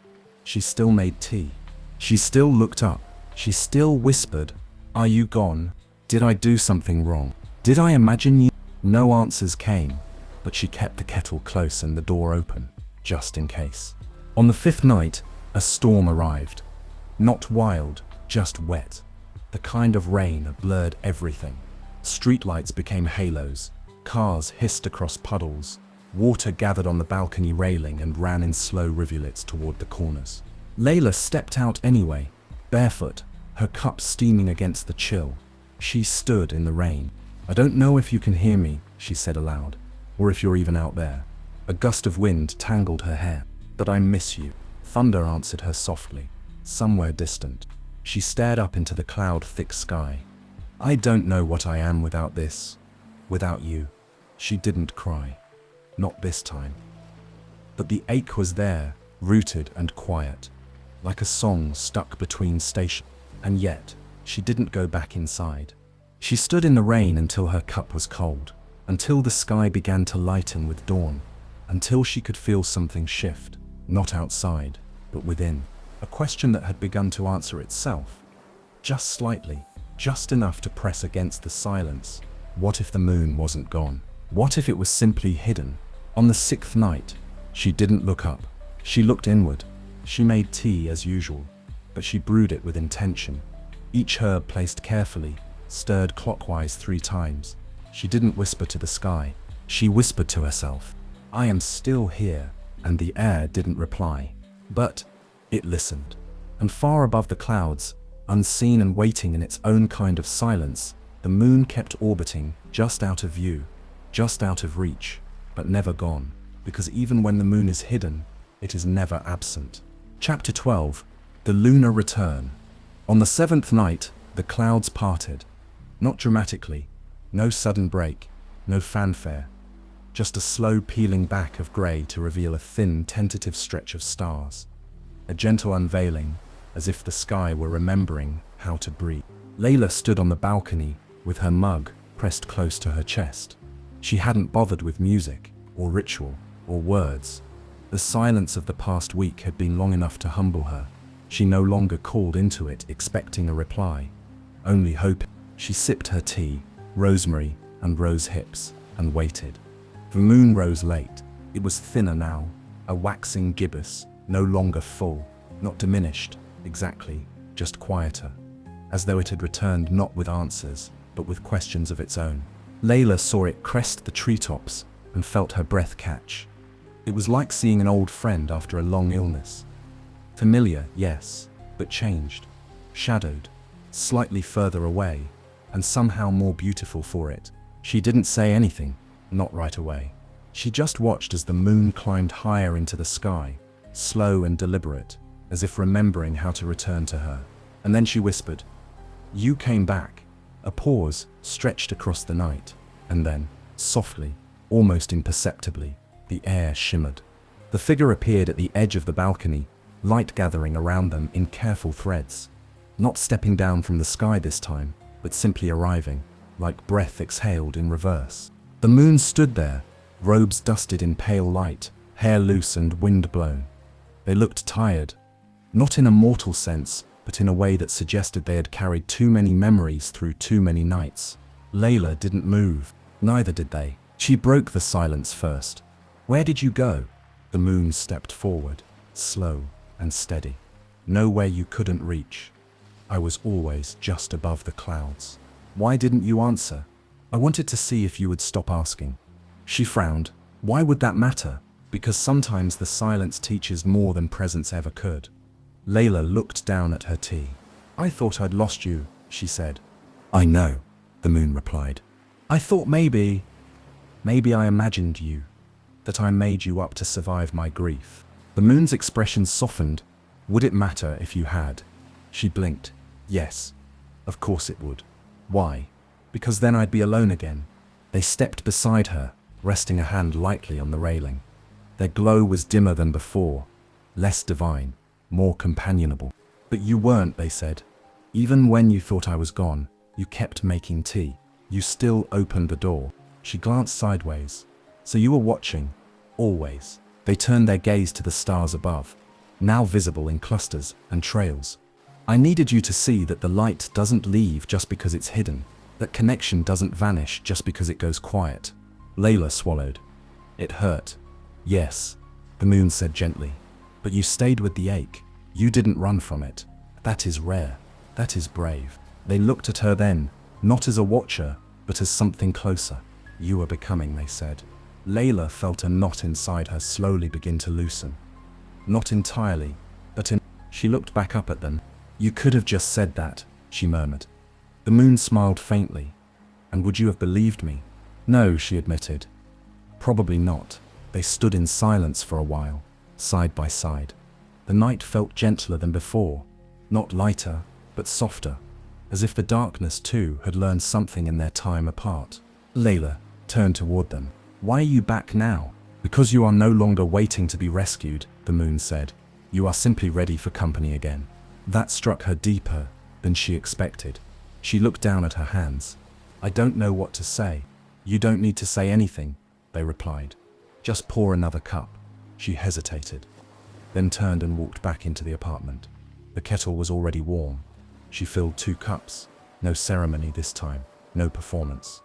S1: She still made tea. She still looked up. She still whispered, "Are you gone? Did I do something wrong? Did I imagine you?" No answers came, but she kept the kettle close and the door open, just in case. On the fifth night, a storm arrived. Not wild, just wet. The kind of rain that blurred everything. Streetlights became halos. Cars hissed across puddles. Water gathered on the balcony railing and ran in slow rivulets toward the corners. Layla stepped out anyway, barefoot, her cup steaming against the chill. She stood in the rain. "I don't know if you can hear me," she said aloud, "or if you're even out there." A gust of wind tangled her hair. "But I miss you." Thunder answered her softly, somewhere distant. She stared up into the cloud-thick sky. "I don't know what I am without this, without you." She didn't cry. Not this time. But the ache was there, rooted and quiet, like a song stuck between stations. And yet, she didn't go back inside. She stood in the rain until her cup was cold, until the sky began to lighten with dawn, until she could feel something shift, not outside, but within. A question that had begun to answer itself, just slightly, just enough to press against the silence. What if the moon wasn't gone? What if it was simply hidden? On the sixth night, she didn't look up. She looked inward. She made tea as usual, but she brewed it with intention. Each herb placed carefully, stirred clockwise 3 times. She didn't whisper to the sky. She whispered to herself, "I am still here," and the air didn't reply. But it listened. And far above the clouds, unseen and waiting in its own kind of silence, the moon kept orbiting, just out of view, just out of reach, but never gone, because even when the moon is hidden, it is never absent. Chapter 12. The Lunar Return. On the 7th night, the clouds parted. Not dramatically, no sudden break, no fanfare, just a slow peeling back of grey to reveal a thin, tentative stretch of stars. A gentle unveiling, as if the sky were remembering how to breathe. Layla stood on the balcony, with her mug pressed close to her chest. She hadn't bothered with music, or ritual, or words. The silence of the past week had been long enough to humble her. She no longer called into it expecting a reply, only hoping. She sipped her tea, rosemary and rose hips, and waited. The moon rose late. It was thinner now, a waxing gibbous, no longer full, not diminished, exactly, just quieter, as though it had returned not with answers, but with questions of its own. Layla saw it crest the treetops and felt her breath catch. It was like seeing an old friend after a long illness. Familiar, yes, but changed, shadowed, slightly further away, and somehow more beautiful for it. She didn't say anything, not right away. She just watched as the moon climbed higher into the sky, slow and deliberate, as if remembering how to return to her. And then she whispered, "You came back." A pause stretched across the night, and then, softly, almost imperceptibly, the air shimmered. The figure appeared at the edge of the balcony, light gathering around them in careful threads. Not stepping down from the sky this time, but simply arriving, like breath exhaled in reverse. The moon stood there, robes dusted in pale light, hair loose and wind-blown. They looked tired, not in a mortal sense, but in a way that suggested they had carried too many memories through too many nights. Layla didn't move. Neither did they. She broke the silence first. "Where did you go?" The moon stepped forward, slow and steady. "Nowhere you couldn't reach. I was always just above the clouds." "Why didn't you answer?" "I wanted to see if you would stop asking." She frowned. Why would that matter? Because sometimes the silence teaches more than presence ever could. Layla looked down at her tea. "I thought I'd lost you," she said. "I know," the moon replied. "I thought maybe I imagined you, that I made you up to survive my grief." The moon's expression softened. "Would it matter if you had?" She blinked. "Yes, of course it would." "Why?" "Because then I'd be alone again." They stepped beside her, resting a hand lightly on the railing. Their glow was dimmer than before, less divine, more companionable. "But you weren't," they said. "Even when you thought I was gone, you kept making tea. You still opened the door." She glanced sideways. "So you were watching, always." They turned their gaze to the stars above, now visible in clusters and trails. "I needed you to see that the light doesn't leave just because it's hidden, that connection doesn't vanish just because it goes quiet." Layla swallowed. "It hurt." "Yes," the moon said gently. "But you stayed with the ache. You didn't run from it. That is rare. That is brave." They looked at her then, not as a watcher, but as something closer. "You are becoming," they said. Layla felt a knot inside her slowly begin to loosen. Not entirely, but in... She looked back up at them. "You could have just said that," she murmured. The moon smiled faintly. "And would you have believed me?" "No," she admitted. "Probably not." They stood in silence for a while, side by side. The night felt gentler than before, not lighter, but softer, as if the darkness too had learned something in their time apart. Layla turned toward them. "Why are you back now?" "Because you are no longer waiting to be rescued," the moon said. "You are simply ready for company again." That struck her deeper than she expected. She looked down at her hands. "I don't know what to say." "You don't need to say anything," they replied. "Just pour another cup." She hesitated, then turned and walked back into the apartment. The kettle was already warm. She filled 2 cups. No ceremony this time, no performance.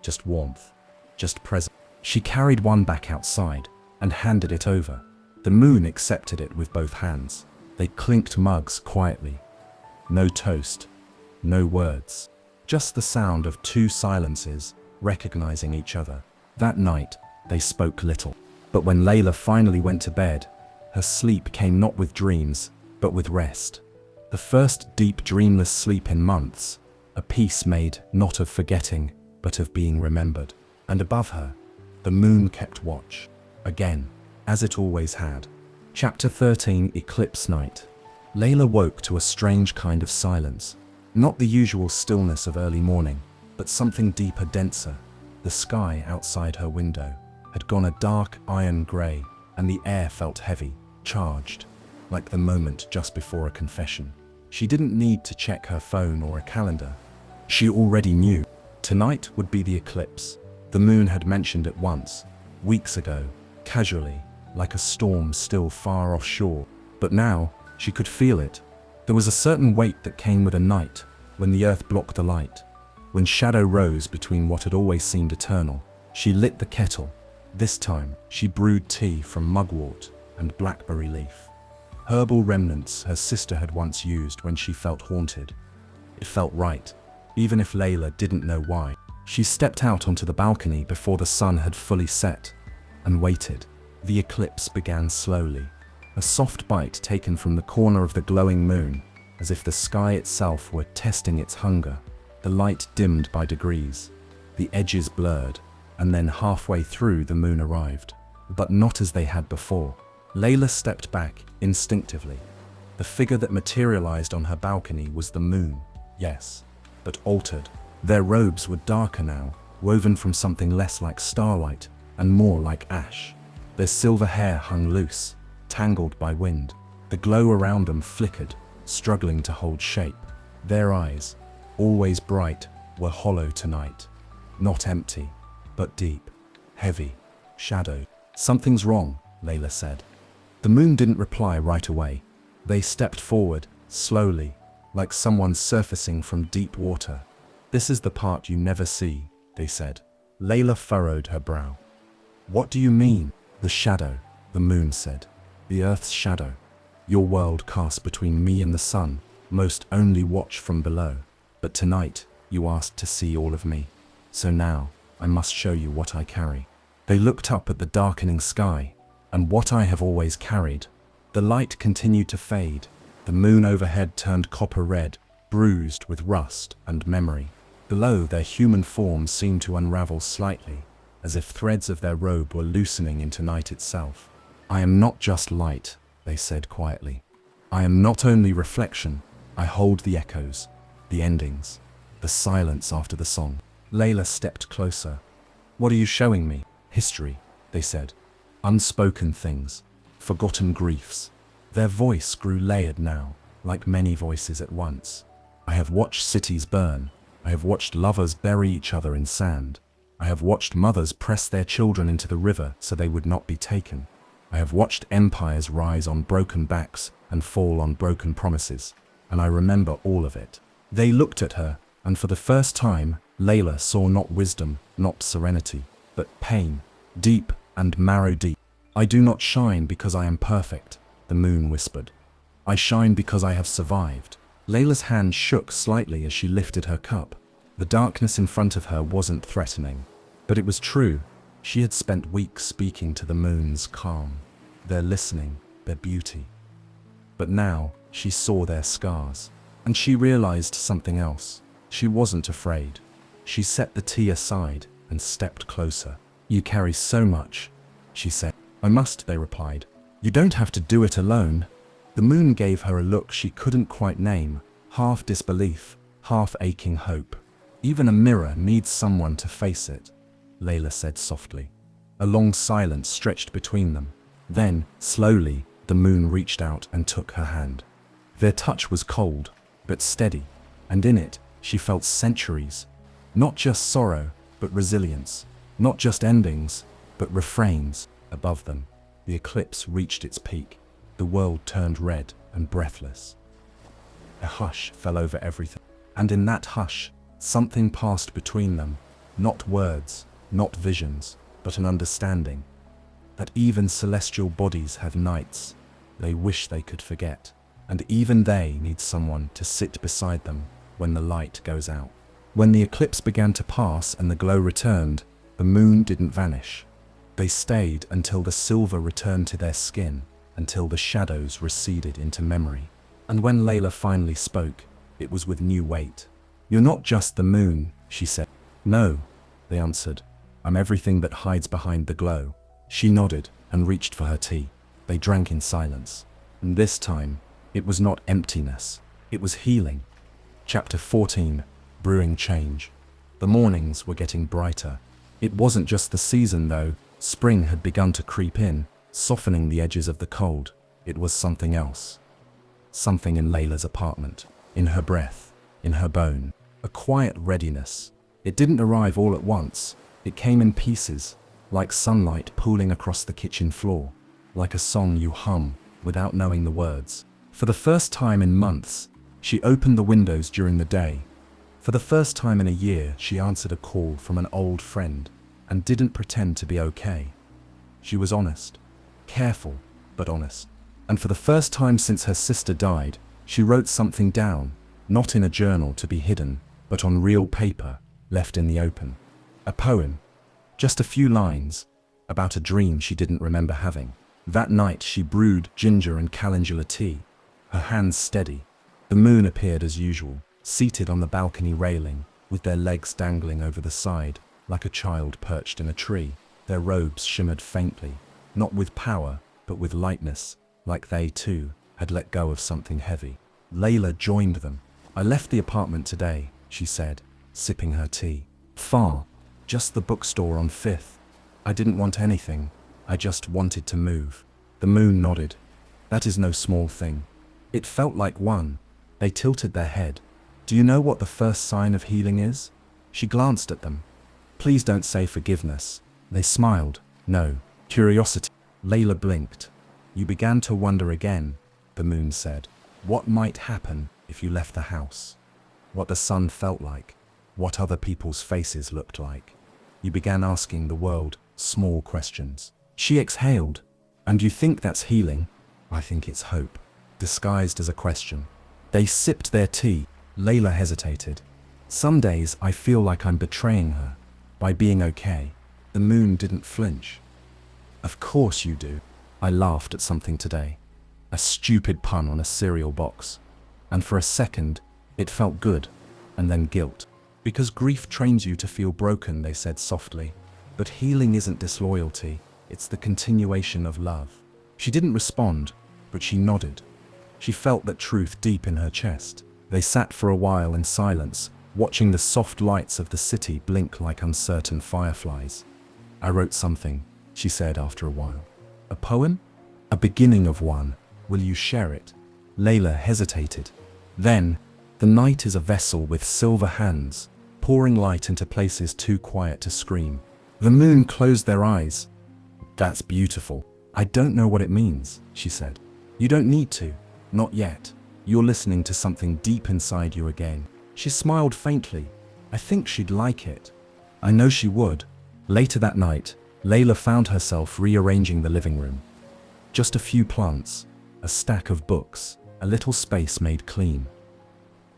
S1: Just warmth, just presence. She carried one back outside and handed it over. The moon accepted it with both hands. They clinked mugs quietly. No toast, no words. Just the sound of 2 silences recognizing each other. That night, they spoke little. But when Layla finally went to bed, her sleep came not with dreams, but with rest. The first deep dreamless sleep in months, a peace made not of forgetting, but of being remembered. And above her, the moon kept watch, again, as it always had. Chapter 13, Eclipse Night. Layla woke to a strange kind of silence. Not the usual stillness of early morning, but something deeper, denser. The sky outside her window had gone a dark iron grey, and the air felt heavy, charged, like the moment just before a confession. She didn't need to check her phone or a calendar. She already knew. Tonight would be the eclipse. The moon had mentioned it once, weeks ago, casually, like a storm still far offshore. But now, she could feel it. There was a certain weight that came with a night, when the earth blocked the light, when shadow rose between what had always seemed eternal. She lit the kettle. This time, she brewed tea from mugwort and blackberry leaf. Herbal remnants her sister had once used when she felt haunted. It felt right, even if Layla didn't know why. She stepped out onto the balcony before the sun had fully set, and waited. The eclipse began slowly, a soft bite taken from the corner of the glowing moon, as if the sky itself were testing its hunger. The light dimmed by degrees, the edges blurred, and then halfway through the moon arrived, but not as they had before. Layla stepped back instinctively. The figure that materialized on her balcony was the moon, yes, but altered. Their robes were darker now, woven from something less like starlight and more like ash. Their silver hair hung loose, tangled by wind. The glow around them flickered, struggling to hold shape. Their eyes, always bright, were hollow tonight. Not empty, but deep, heavy, shadowed. "Something's wrong," Layla said. The moon didn't reply right away. They stepped forward, slowly, like someone surfacing from deep water. "This is the part you never see," they said. Layla furrowed her brow. "What do you mean?" "The shadow," the moon said. "The earth's shadow. Your world cast between me and the sun, most only watch from below. But tonight, you asked to see all of me. So now, I must show you what I carry." They looked up at the darkening sky, and what I have always carried. The light continued to fade. The moon overhead turned copper red, bruised with rust and memory. Below, their human forms seemed to unravel slightly, as if threads of their robe were loosening into night itself. "I am not just light," they said quietly. "I am not only reflection, I hold the echoes, the endings, the silence after the song." Layla stepped closer. "What are you showing me?" "History," they said. "Unspoken things, forgotten griefs." Their voice grew layered now, like many voices at once. "I have watched cities burn. I have watched lovers bury each other in sand. I have watched mothers press their children into the river so they would not be taken. I have watched empires rise on broken backs and fall on broken promises, and I remember all of it." They looked at her, and for the first time, Layla saw not wisdom, not serenity, but pain, deep and marrow deep. "I do not shine because I am perfect," the moon whispered. "I shine because I have survived." Layla's hand shook slightly as she lifted her cup. The darkness in front of her wasn't threatening, but it was true. She had spent weeks speaking to the moon's calm, their listening, their beauty. But now she saw their scars, and she realized something else. She wasn't afraid. She set the tea aside and stepped closer. "You carry so much," she said. "I must," they replied. "You don't have to do it alone." The moon gave her a look she couldn't quite name, half disbelief, half aching hope. "Even a mirror needs someone to face it," Layla said softly. A long silence stretched between them. Then, slowly, the moon reached out and took her hand. Their touch was cold, but steady, and in it, she felt centuries. Not just sorrow, but resilience. Not just endings, but refrains. Above them, the eclipse reached its peak. The world turned red and breathless. A hush fell over everything, and in that hush, something passed between them. Not words, not visions, but an understanding. That even celestial bodies have nights they wish they could forget, and even they need someone to sit beside them when the light goes out. When the eclipse began to pass and the glow returned, the moon didn't vanish. They stayed until the silver returned to their skin, until the shadows receded into memory. And when Layla finally spoke, it was with new weight. "You're not just the moon," she said. "No," they answered. "I'm everything that hides behind the glow." She nodded and reached for her tea. They drank in silence. And this time, it was not emptiness. It was healing. Chapter 14, Brewing Change. The mornings were getting brighter. It wasn't just the season, though. Spring had begun to creep in, softening the edges of the cold. It was something else. Something in Layla's apartment, in her breath, in her bone. A quiet readiness. It didn't arrive all at once. It came in pieces, like sunlight pooling across the kitchen floor, like a song you hum without knowing the words. For the first time in months, she opened the windows during the day. For the first time in a year, she answered a call from an old friend and didn't pretend to be okay. She was honest, careful, but honest. And for the first time since her sister died, she wrote something down, not in a journal to be hidden, but on real paper, left in the open. A poem, just a few lines, about a dream she didn't remember having. That night she brewed ginger and calendula tea, her hands steady. The moon appeared as usual, seated on the balcony railing, with their legs dangling over the side, like a child perched in a tree. Their robes shimmered faintly, not with power, but with lightness, like they too had let go of something heavy. Layla joined them. I left the apartment today, she said, sipping her tea. Far. Just the bookstore on 5th. I didn't want anything. I just wanted to move. The moon nodded. That is no small thing. It felt like one. They tilted their head. Do you know what the first sign of healing is? She glanced at them. Please don't say forgiveness. They smiled. No. Curiosity. Layla blinked. You began to wonder again, the moon said. What might happen if you left the house? What the sun felt like? What other people's faces looked like? You began asking the world small questions. She exhaled. And you think that's healing? I think it's hope, disguised as a question. They sipped their tea. Layla hesitated. Some days I feel like I'm betraying her by being okay. The moon didn't flinch. Of course you do. I laughed at something today. A stupid pun on a cereal box. And for a second, it felt good, and then guilt. Because grief trains you to feel broken, they said softly. But healing isn't disloyalty, it's the continuation of love. She didn't respond, but she nodded. She felt that truth deep in her chest. They sat for a while in silence, watching the soft lights of the city blink like uncertain fireflies. I wrote something, she said after a while. A poem? A beginning of one. Will you share it? Layla hesitated. Then, the night is a vessel with silver hands, pouring light into places too quiet to scream. The moon closed their eyes. That's beautiful. I don't know what it means, she said. You don't need to. Not yet. You're listening to something deep inside you again. She smiled faintly. I think she'd like it. I know she would. Later that night, Layla found herself rearranging the living room. Just a few plants, a stack of books, a little space made clean.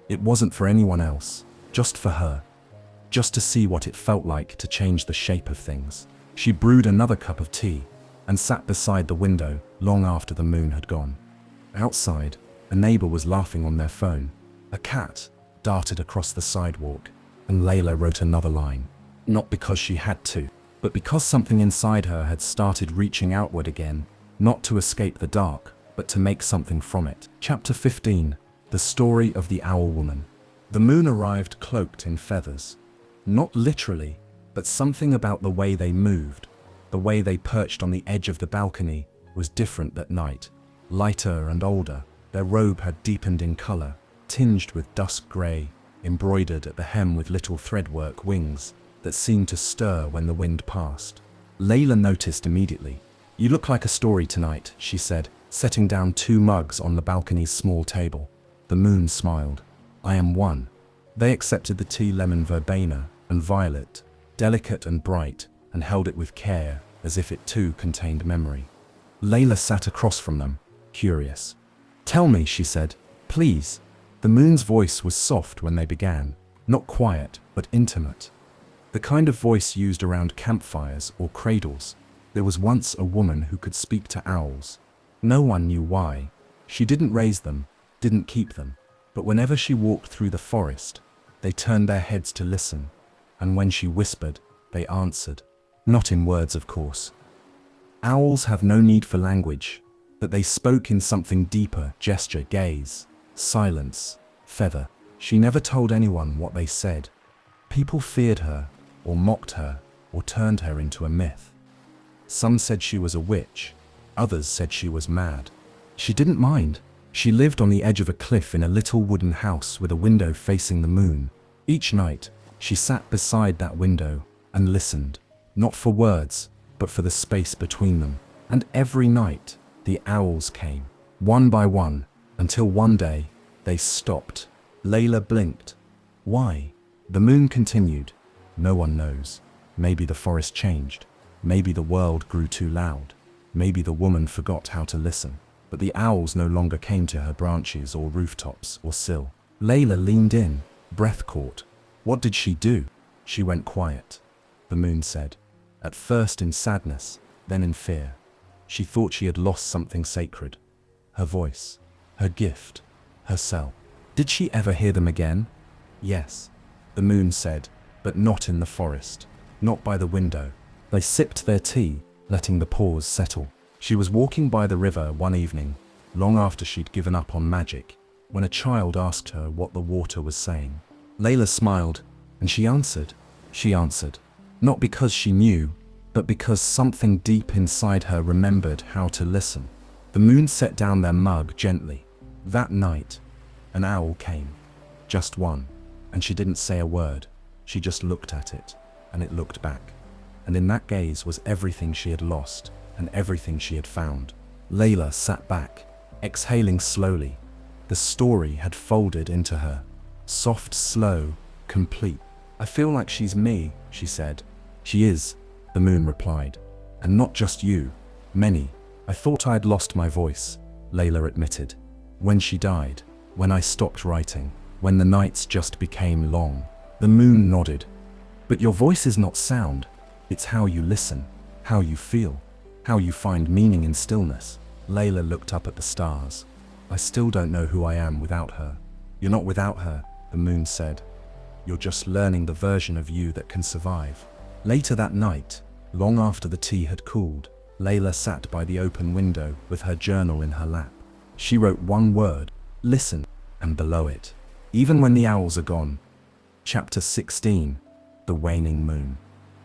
S1: It wasn't for anyone else, just for her. Just to see what it felt like to change the shape of things. She brewed another cup of tea and sat beside the window long after the moon had gone. Outside, a neighbor was laughing on their phone. A cat darted across the sidewalk, and Layla wrote another line. Not because she had to, but because something inside her had started reaching outward again, not to escape the dark, but to make something from it. Chapter 15. The Story of the Owl Woman. The moon arrived cloaked in feathers. Not literally, but something about the way they moved, the way they perched on the edge of the balcony, was different that night. Lighter and older, their robe had deepened in color, tinged with dusk gray, embroidered at the hem with little threadwork wings that seemed to stir when the wind passed. Layla noticed immediately. You look like a story tonight, she said, setting down 2 mugs on the balcony's small table. The moon smiled. I am one. They accepted the tea lemon verbena and violet, delicate and bright, and held it with care, as if it too contained memory. Layla sat across from them, curious. Tell me, she said, please. The moon's voice was soft when they began, not quiet, but intimate. The kind of voice used around campfires or cradles. There was once a woman who could speak to owls. No one knew why. She didn't raise them, didn't keep them, but whenever she walked through the forest, they turned their heads to listen, and when she whispered, they answered. Not in words, of course. Owls have no need for language, but they spoke in something deeper: gesture, gaze, silence, feather. She never told anyone what they said. People feared her, or mocked her, or turned her into a myth. Some said she was a witch, others said she was mad. She didn't mind. She lived on the edge of a cliff in a little wooden house with a window facing the moon. Each night, she sat beside that window and listened, not for words, but for the space between them. And every night, the owls came, one by one, until one day, they stopped. Layla blinked. Why? The moon continued. No one knows. Maybe the forest changed. Maybe the world grew too loud. Maybe the woman forgot how to listen. But the owls no longer came to her branches or rooftops or sill. Layla leaned in, breath caught. What did she do? She went quiet, the moon said. At first in sadness, then in fear. She thought she had lost something sacred. Her voice, her gift, her cell. Did she ever hear them again? Yes, the moon said, but not in the forest, not by the window. They sipped their tea, letting the pause settle. She was walking by the river one evening, long after she'd given up on magic, when a child asked her what the water was saying. Layla smiled, and she answered. She answered, not because she knew, but because something deep inside her remembered how to listen. The moon set down their mug gently. That night, an owl came. Just one, and she didn't say a word. She just looked at it, and it looked back. And in that gaze was everything she had lost, and everything she had found. Layla sat back, exhaling slowly. The story had folded into her. Soft, slow, complete. I feel like she's me, she said. She is, the moon replied. And not just you, many. I thought I'd lost my voice, Layla admitted. When she died, when I stopped writing, when the nights just became long. The moon nodded. But your voice is not sound. It's how you listen, how you feel, how you find meaning in stillness. Layla looked up at the stars. I still don't know who I am without her. You're not without her, the moon said. You're just learning the version of you that can survive. Later that night, long after the tea had cooled, Layla sat by the open window with her journal in her lap. She wrote one word, listen, and below it, even when the owls are gone. Chapter 16, The Waning Moon.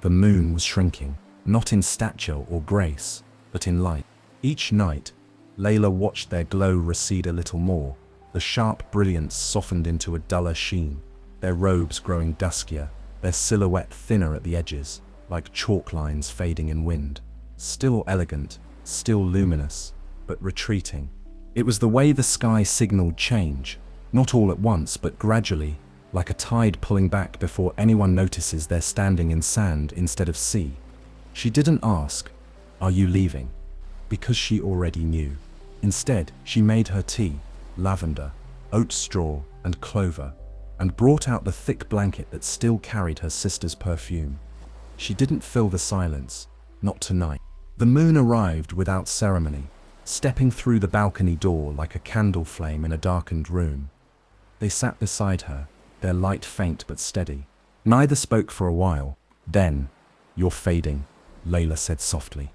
S1: The moon was shrinking, not in stature or grace, but in light. Each night, Layla watched their glow recede a little more. The sharp brilliance softened into a duller sheen, their robes growing duskier, their silhouette thinner at the edges, like chalk lines fading in wind. Still elegant, still luminous, but retreating. It was the way the sky signaled change, not all at once, but gradually, like a tide pulling back before anyone notices they're standing in sand instead of sea. She didn't ask, "Are you leaving?" because she already knew. Instead, she made her tea, lavender, oat straw, and clover, and brought out the thick blanket that still carried her sister's perfume. She didn't fill the silence, not tonight. The moon arrived without ceremony, stepping through the balcony door like a candle flame in a darkened room. They sat beside her, their light faint but steady. Neither spoke for a while. Then, "You're fading," Layla said softly.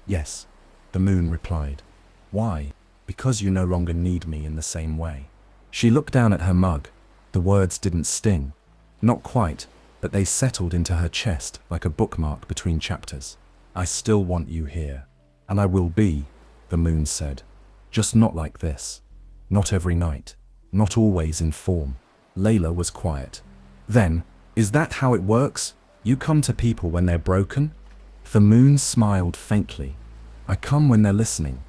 S1: "Yes," the moon replied. "Why?" "Because you no longer need me in the same way." She looked down at her mug. The words didn't sting. Not quite, but they settled into her chest like a bookmark between chapters. "I still want you here. And I will be," the moon said. "Just not like this. Not every night. Not always in form." Layla was quiet. Then, "Is that how it works? You come to people when they're broken?" The moon smiled faintly. "I come when they're listening."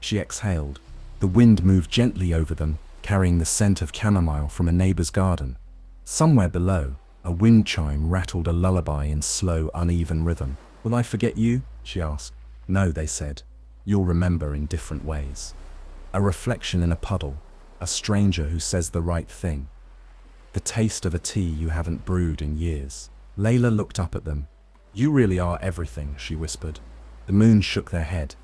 S1: She exhaled. The wind moved gently over them, carrying the scent of chamomile from a neighbor's garden. Somewhere below, a wind chime rattled a lullaby in slow, uneven rhythm. "Will I forget you?" she asked. "No," they said. "You'll remember in different ways." A reflection in a puddle, a stranger who says the right thing. The taste of a tea you haven't brewed in years. Layla looked up at them. "You really are everything," she whispered. The moon shook their head,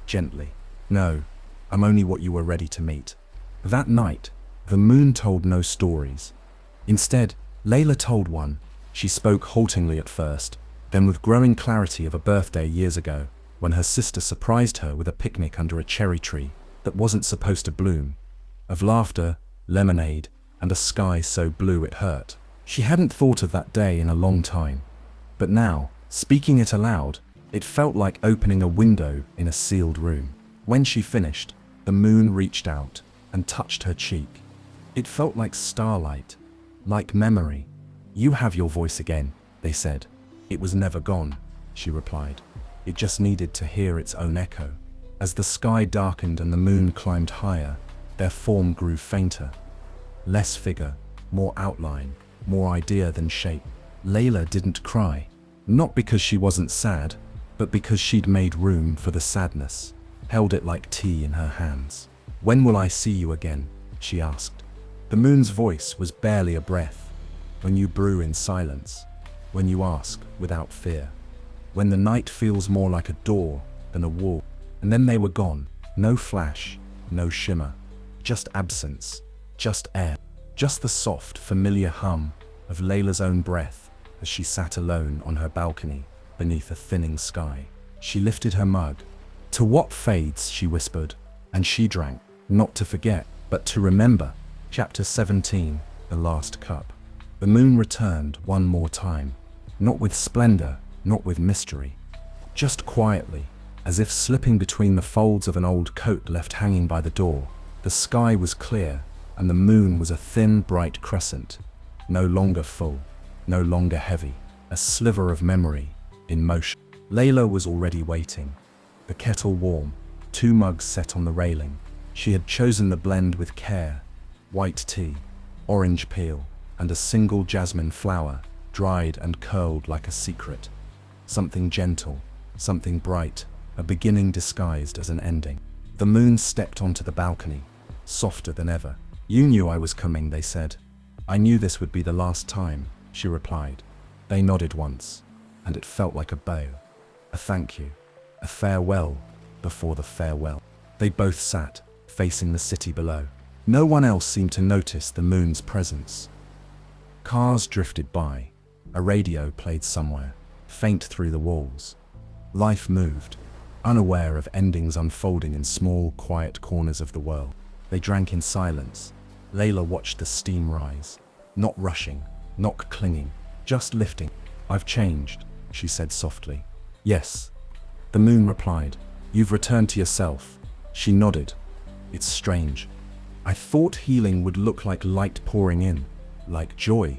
S1: gently. "No, I'm only what you were ready to meet." That night, the moon told no stories. Instead, Layla told one. She spoke haltingly at first, then with growing clarity of a birthday years ago, when her sister surprised her with a picnic under a cherry tree that wasn't supposed to bloom. Of laughter, lemonade, and a sky so blue it hurt. She hadn't thought of that day in a long time. But now, speaking it aloud, it felt like opening a window in a sealed room. When she finished, the moon reached out and touched her cheek. It felt like starlight, like memory. "You have your voice again," they said. "It was never gone," she replied. "It just needed to hear its own echo." As the sky darkened and the moon climbed higher, their form grew fainter. Less figure, more outline, more idea than shape. Layla didn't cry, not because she wasn't sad, but because she'd made room for the sadness, held it like tea in her hands. "When will I see you again?" she asked. The moon's voice was barely a breath. "When you brew in silence, when you ask without fear, when the night feels more like a door than a wall." And then they were gone. No flash, no shimmer, just absence, just air, just the soft, familiar hum of Layla's own breath as she sat alone on her balcony beneath a thinning sky. She lifted her mug. "To what fades," she whispered, and she drank. not to forget, but to remember. Chapter 17, The Last Cup. The moon returned one more time, not with splendor, not with mystery, just quietly, as if slipping between the folds of an old coat left hanging by the door. The sky was clear, and the moon was a thin, bright crescent, no longer full, no longer heavy, a sliver of memory, in motion. Layla was already waiting, the kettle warm, 2 mugs set on the railing. She had chosen the blend with care: white tea, orange peel, and a single jasmine flower, dried and curled like a secret. Something gentle, something bright, a beginning disguised as an ending. The moon stepped onto the balcony, softer than ever. "You knew I was coming," they said. "I knew this would be the last time," she replied. They nodded once, and it felt like a bow, a thank you, a farewell before the farewell. They both sat, facing the city below. No one else seemed to notice the moon's presence. Cars drifted by. A radio played somewhere, faint through the walls. Life moved, unaware of endings unfolding in small, quiet corners of the world. They drank in silence. Layla watched the steam rise, not rushing, not clinging, just lifting. "I've changed," she said softly. "Yes," the moon replied. "You've returned to yourself." She nodded. "It's strange. I thought healing would look like light pouring in, like joy,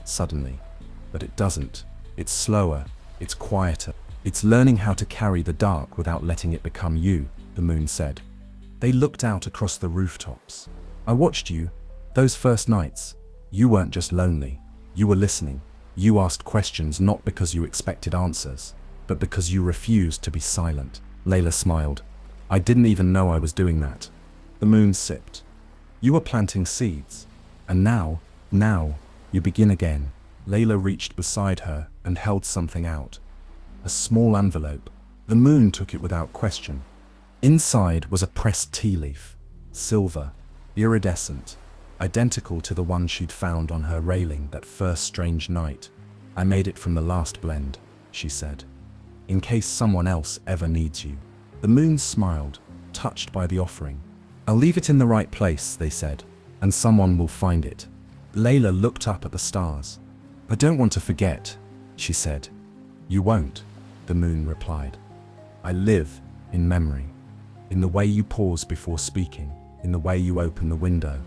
S1: suddenly. But it doesn't. It's slower, it's quieter. It's learning how to carry the dark without letting it become you," the moon said. They looked out across the rooftops. "I watched you, those first nights. You weren't just lonely. You were listening. You asked questions not because you expected answers, but because you refused to be silent." Layla smiled. "I didn't even know I was doing that." The moon sipped. "You were planting seeds. And now, you begin again." Layla reached beside her and held something out. A small envelope. The moon took it without question. Inside was a pressed tea leaf, silver, iridescent, identical to the one she'd found on her railing that first strange night. "I made it from the last blend," she said, "in case someone else ever needs you." The moon smiled, touched by the offering. "I'll leave it in the right place," they said, "and someone will find it." Layla looked up at the stars. "I don't want to forget," she said. "You won't," the moon replied. "I live in memory, in the way you pause before speaking, in the way you open the window,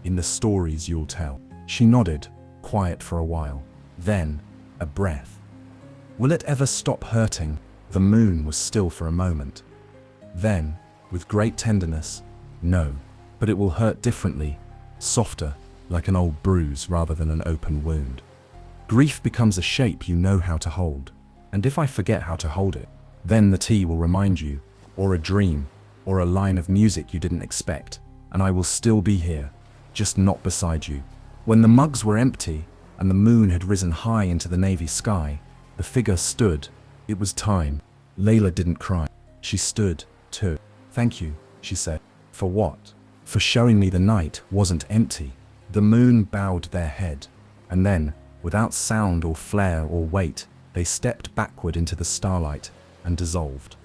S1: in the stories you'll tell." She nodded, quiet for a while. Then, a breath. "Will it ever stop hurting?" The moon was still for a moment. Then, with great tenderness, "No, but it will hurt differently, softer, like an old bruise rather than an open wound. Grief becomes a shape you know how to hold, and if I forget how to hold it, then the tea will remind you, or a dream, or a line of music you didn't expect, and I will still be here, just not beside you." When the mugs were empty, and the moon had risen high into the navy sky, the figure stood. It was time. Layla didn't cry. She stood, too. "Thank you," she said. "For what?" "For showing me the night wasn't empty." The moon bowed their head, and then, without sound or flare or weight, they stepped backward into the starlight and dissolved.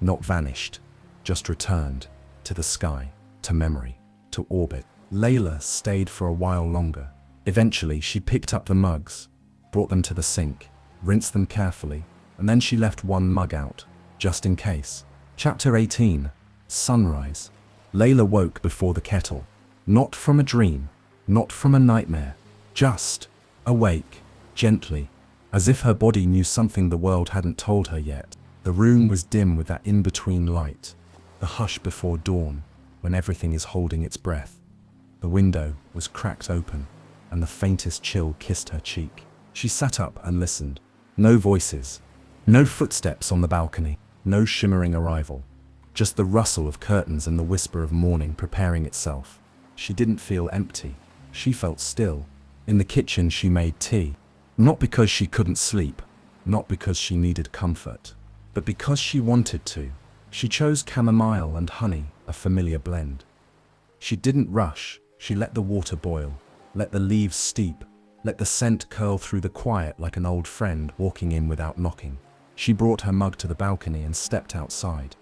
S1: Not vanished, just returned to the sky, to memory, to orbit. Layla stayed for a while longer. Eventually, she picked up the mugs, brought them to the sink, rinsed them carefully, and then she left one mug out, just in case. Chapter 18, Sunrise. Layla woke before the kettle. Not from a dream, not from a nightmare, just awake, gently, as if her body knew something the world hadn't told her yet. The room was dim with that in-between light, the hush before dawn, when everything is holding its breath. The window was cracked open, and the faintest chill kissed her cheek. She sat up and listened. No voices, no footsteps on the balcony, no shimmering arrival, just the rustle of curtains and the whisper of morning preparing itself. She didn't feel empty. She felt still. In the kitchen she made tea, not because she couldn't sleep, not because she needed comfort, but because she wanted to. She chose chamomile and honey, a familiar blend. She didn't rush. She let the water boil, let the leaves steep, let the scent curl through the quiet like an old friend walking in without knocking. She brought her mug to the balcony and stepped outside.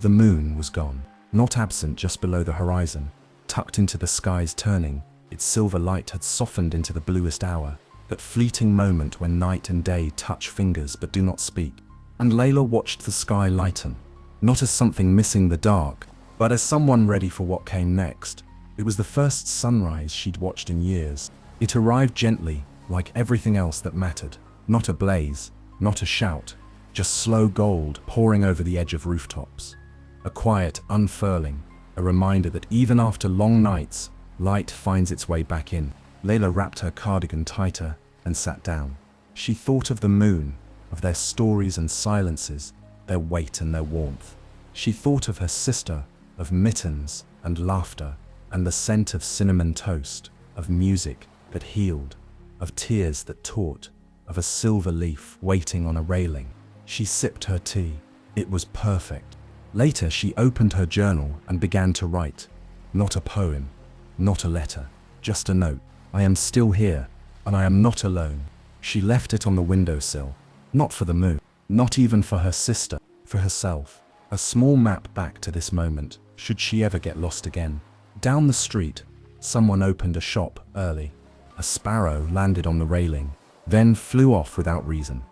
S1: The moon was gone. not absent just below the horizon, tucked into the sky's turning. Its silver light had softened into the bluest hour, that fleeting moment when night and day touch fingers but do not speak. And Layla watched the sky lighten, not as something missing the dark, but as someone ready for what came next. It was the first sunrise she'd watched in years. It arrived gently, like everything else that mattered. Not a blaze, not a shout, just slow gold pouring over the edge of rooftops. A quiet unfurling, a reminder that even after long nights, light finds its way back in. Layla wrapped her cardigan tighter and sat down. She thought of the moon, of their stories and silences, their weight and their warmth. She thought of her sister, of mittens and laughter, and the scent of cinnamon toast, of music that healed, of tears that taught, of a silver leaf waiting on a railing. She sipped her tea. It was perfect. Later, she opened her journal and began to write. Not a poem, not a letter, just a note. I am still here, and I am not alone. She left it on the windowsill, not for the moon, not even for her sister, for herself. A small map back to this moment, should she ever get lost again. Down the street, someone opened a shop early. A sparrow landed on the railing, then flew off without reason.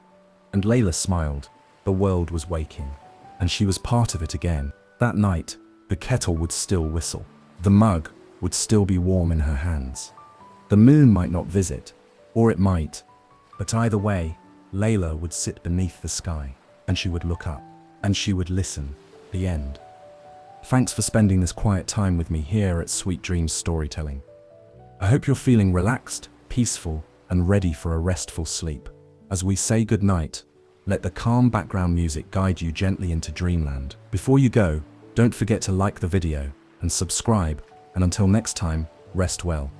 S1: And Layla smiled. The world was waking, and she was part of it again. That night, the kettle would still whistle. The mug would still be warm in her hands. The moon might not visit, or it might, but either way, Layla would sit beneath the sky, and she would look up, and she would listen. The end. Thanks for spending this quiet time with me here at Sweet Dreams Storytelling. I hope you're feeling relaxed, peaceful, and ready for a restful sleep. As we say goodnight, let the calm background music guide you gently into dreamland. Before you go, don't forget to like the video and subscribe, and until next time, rest well.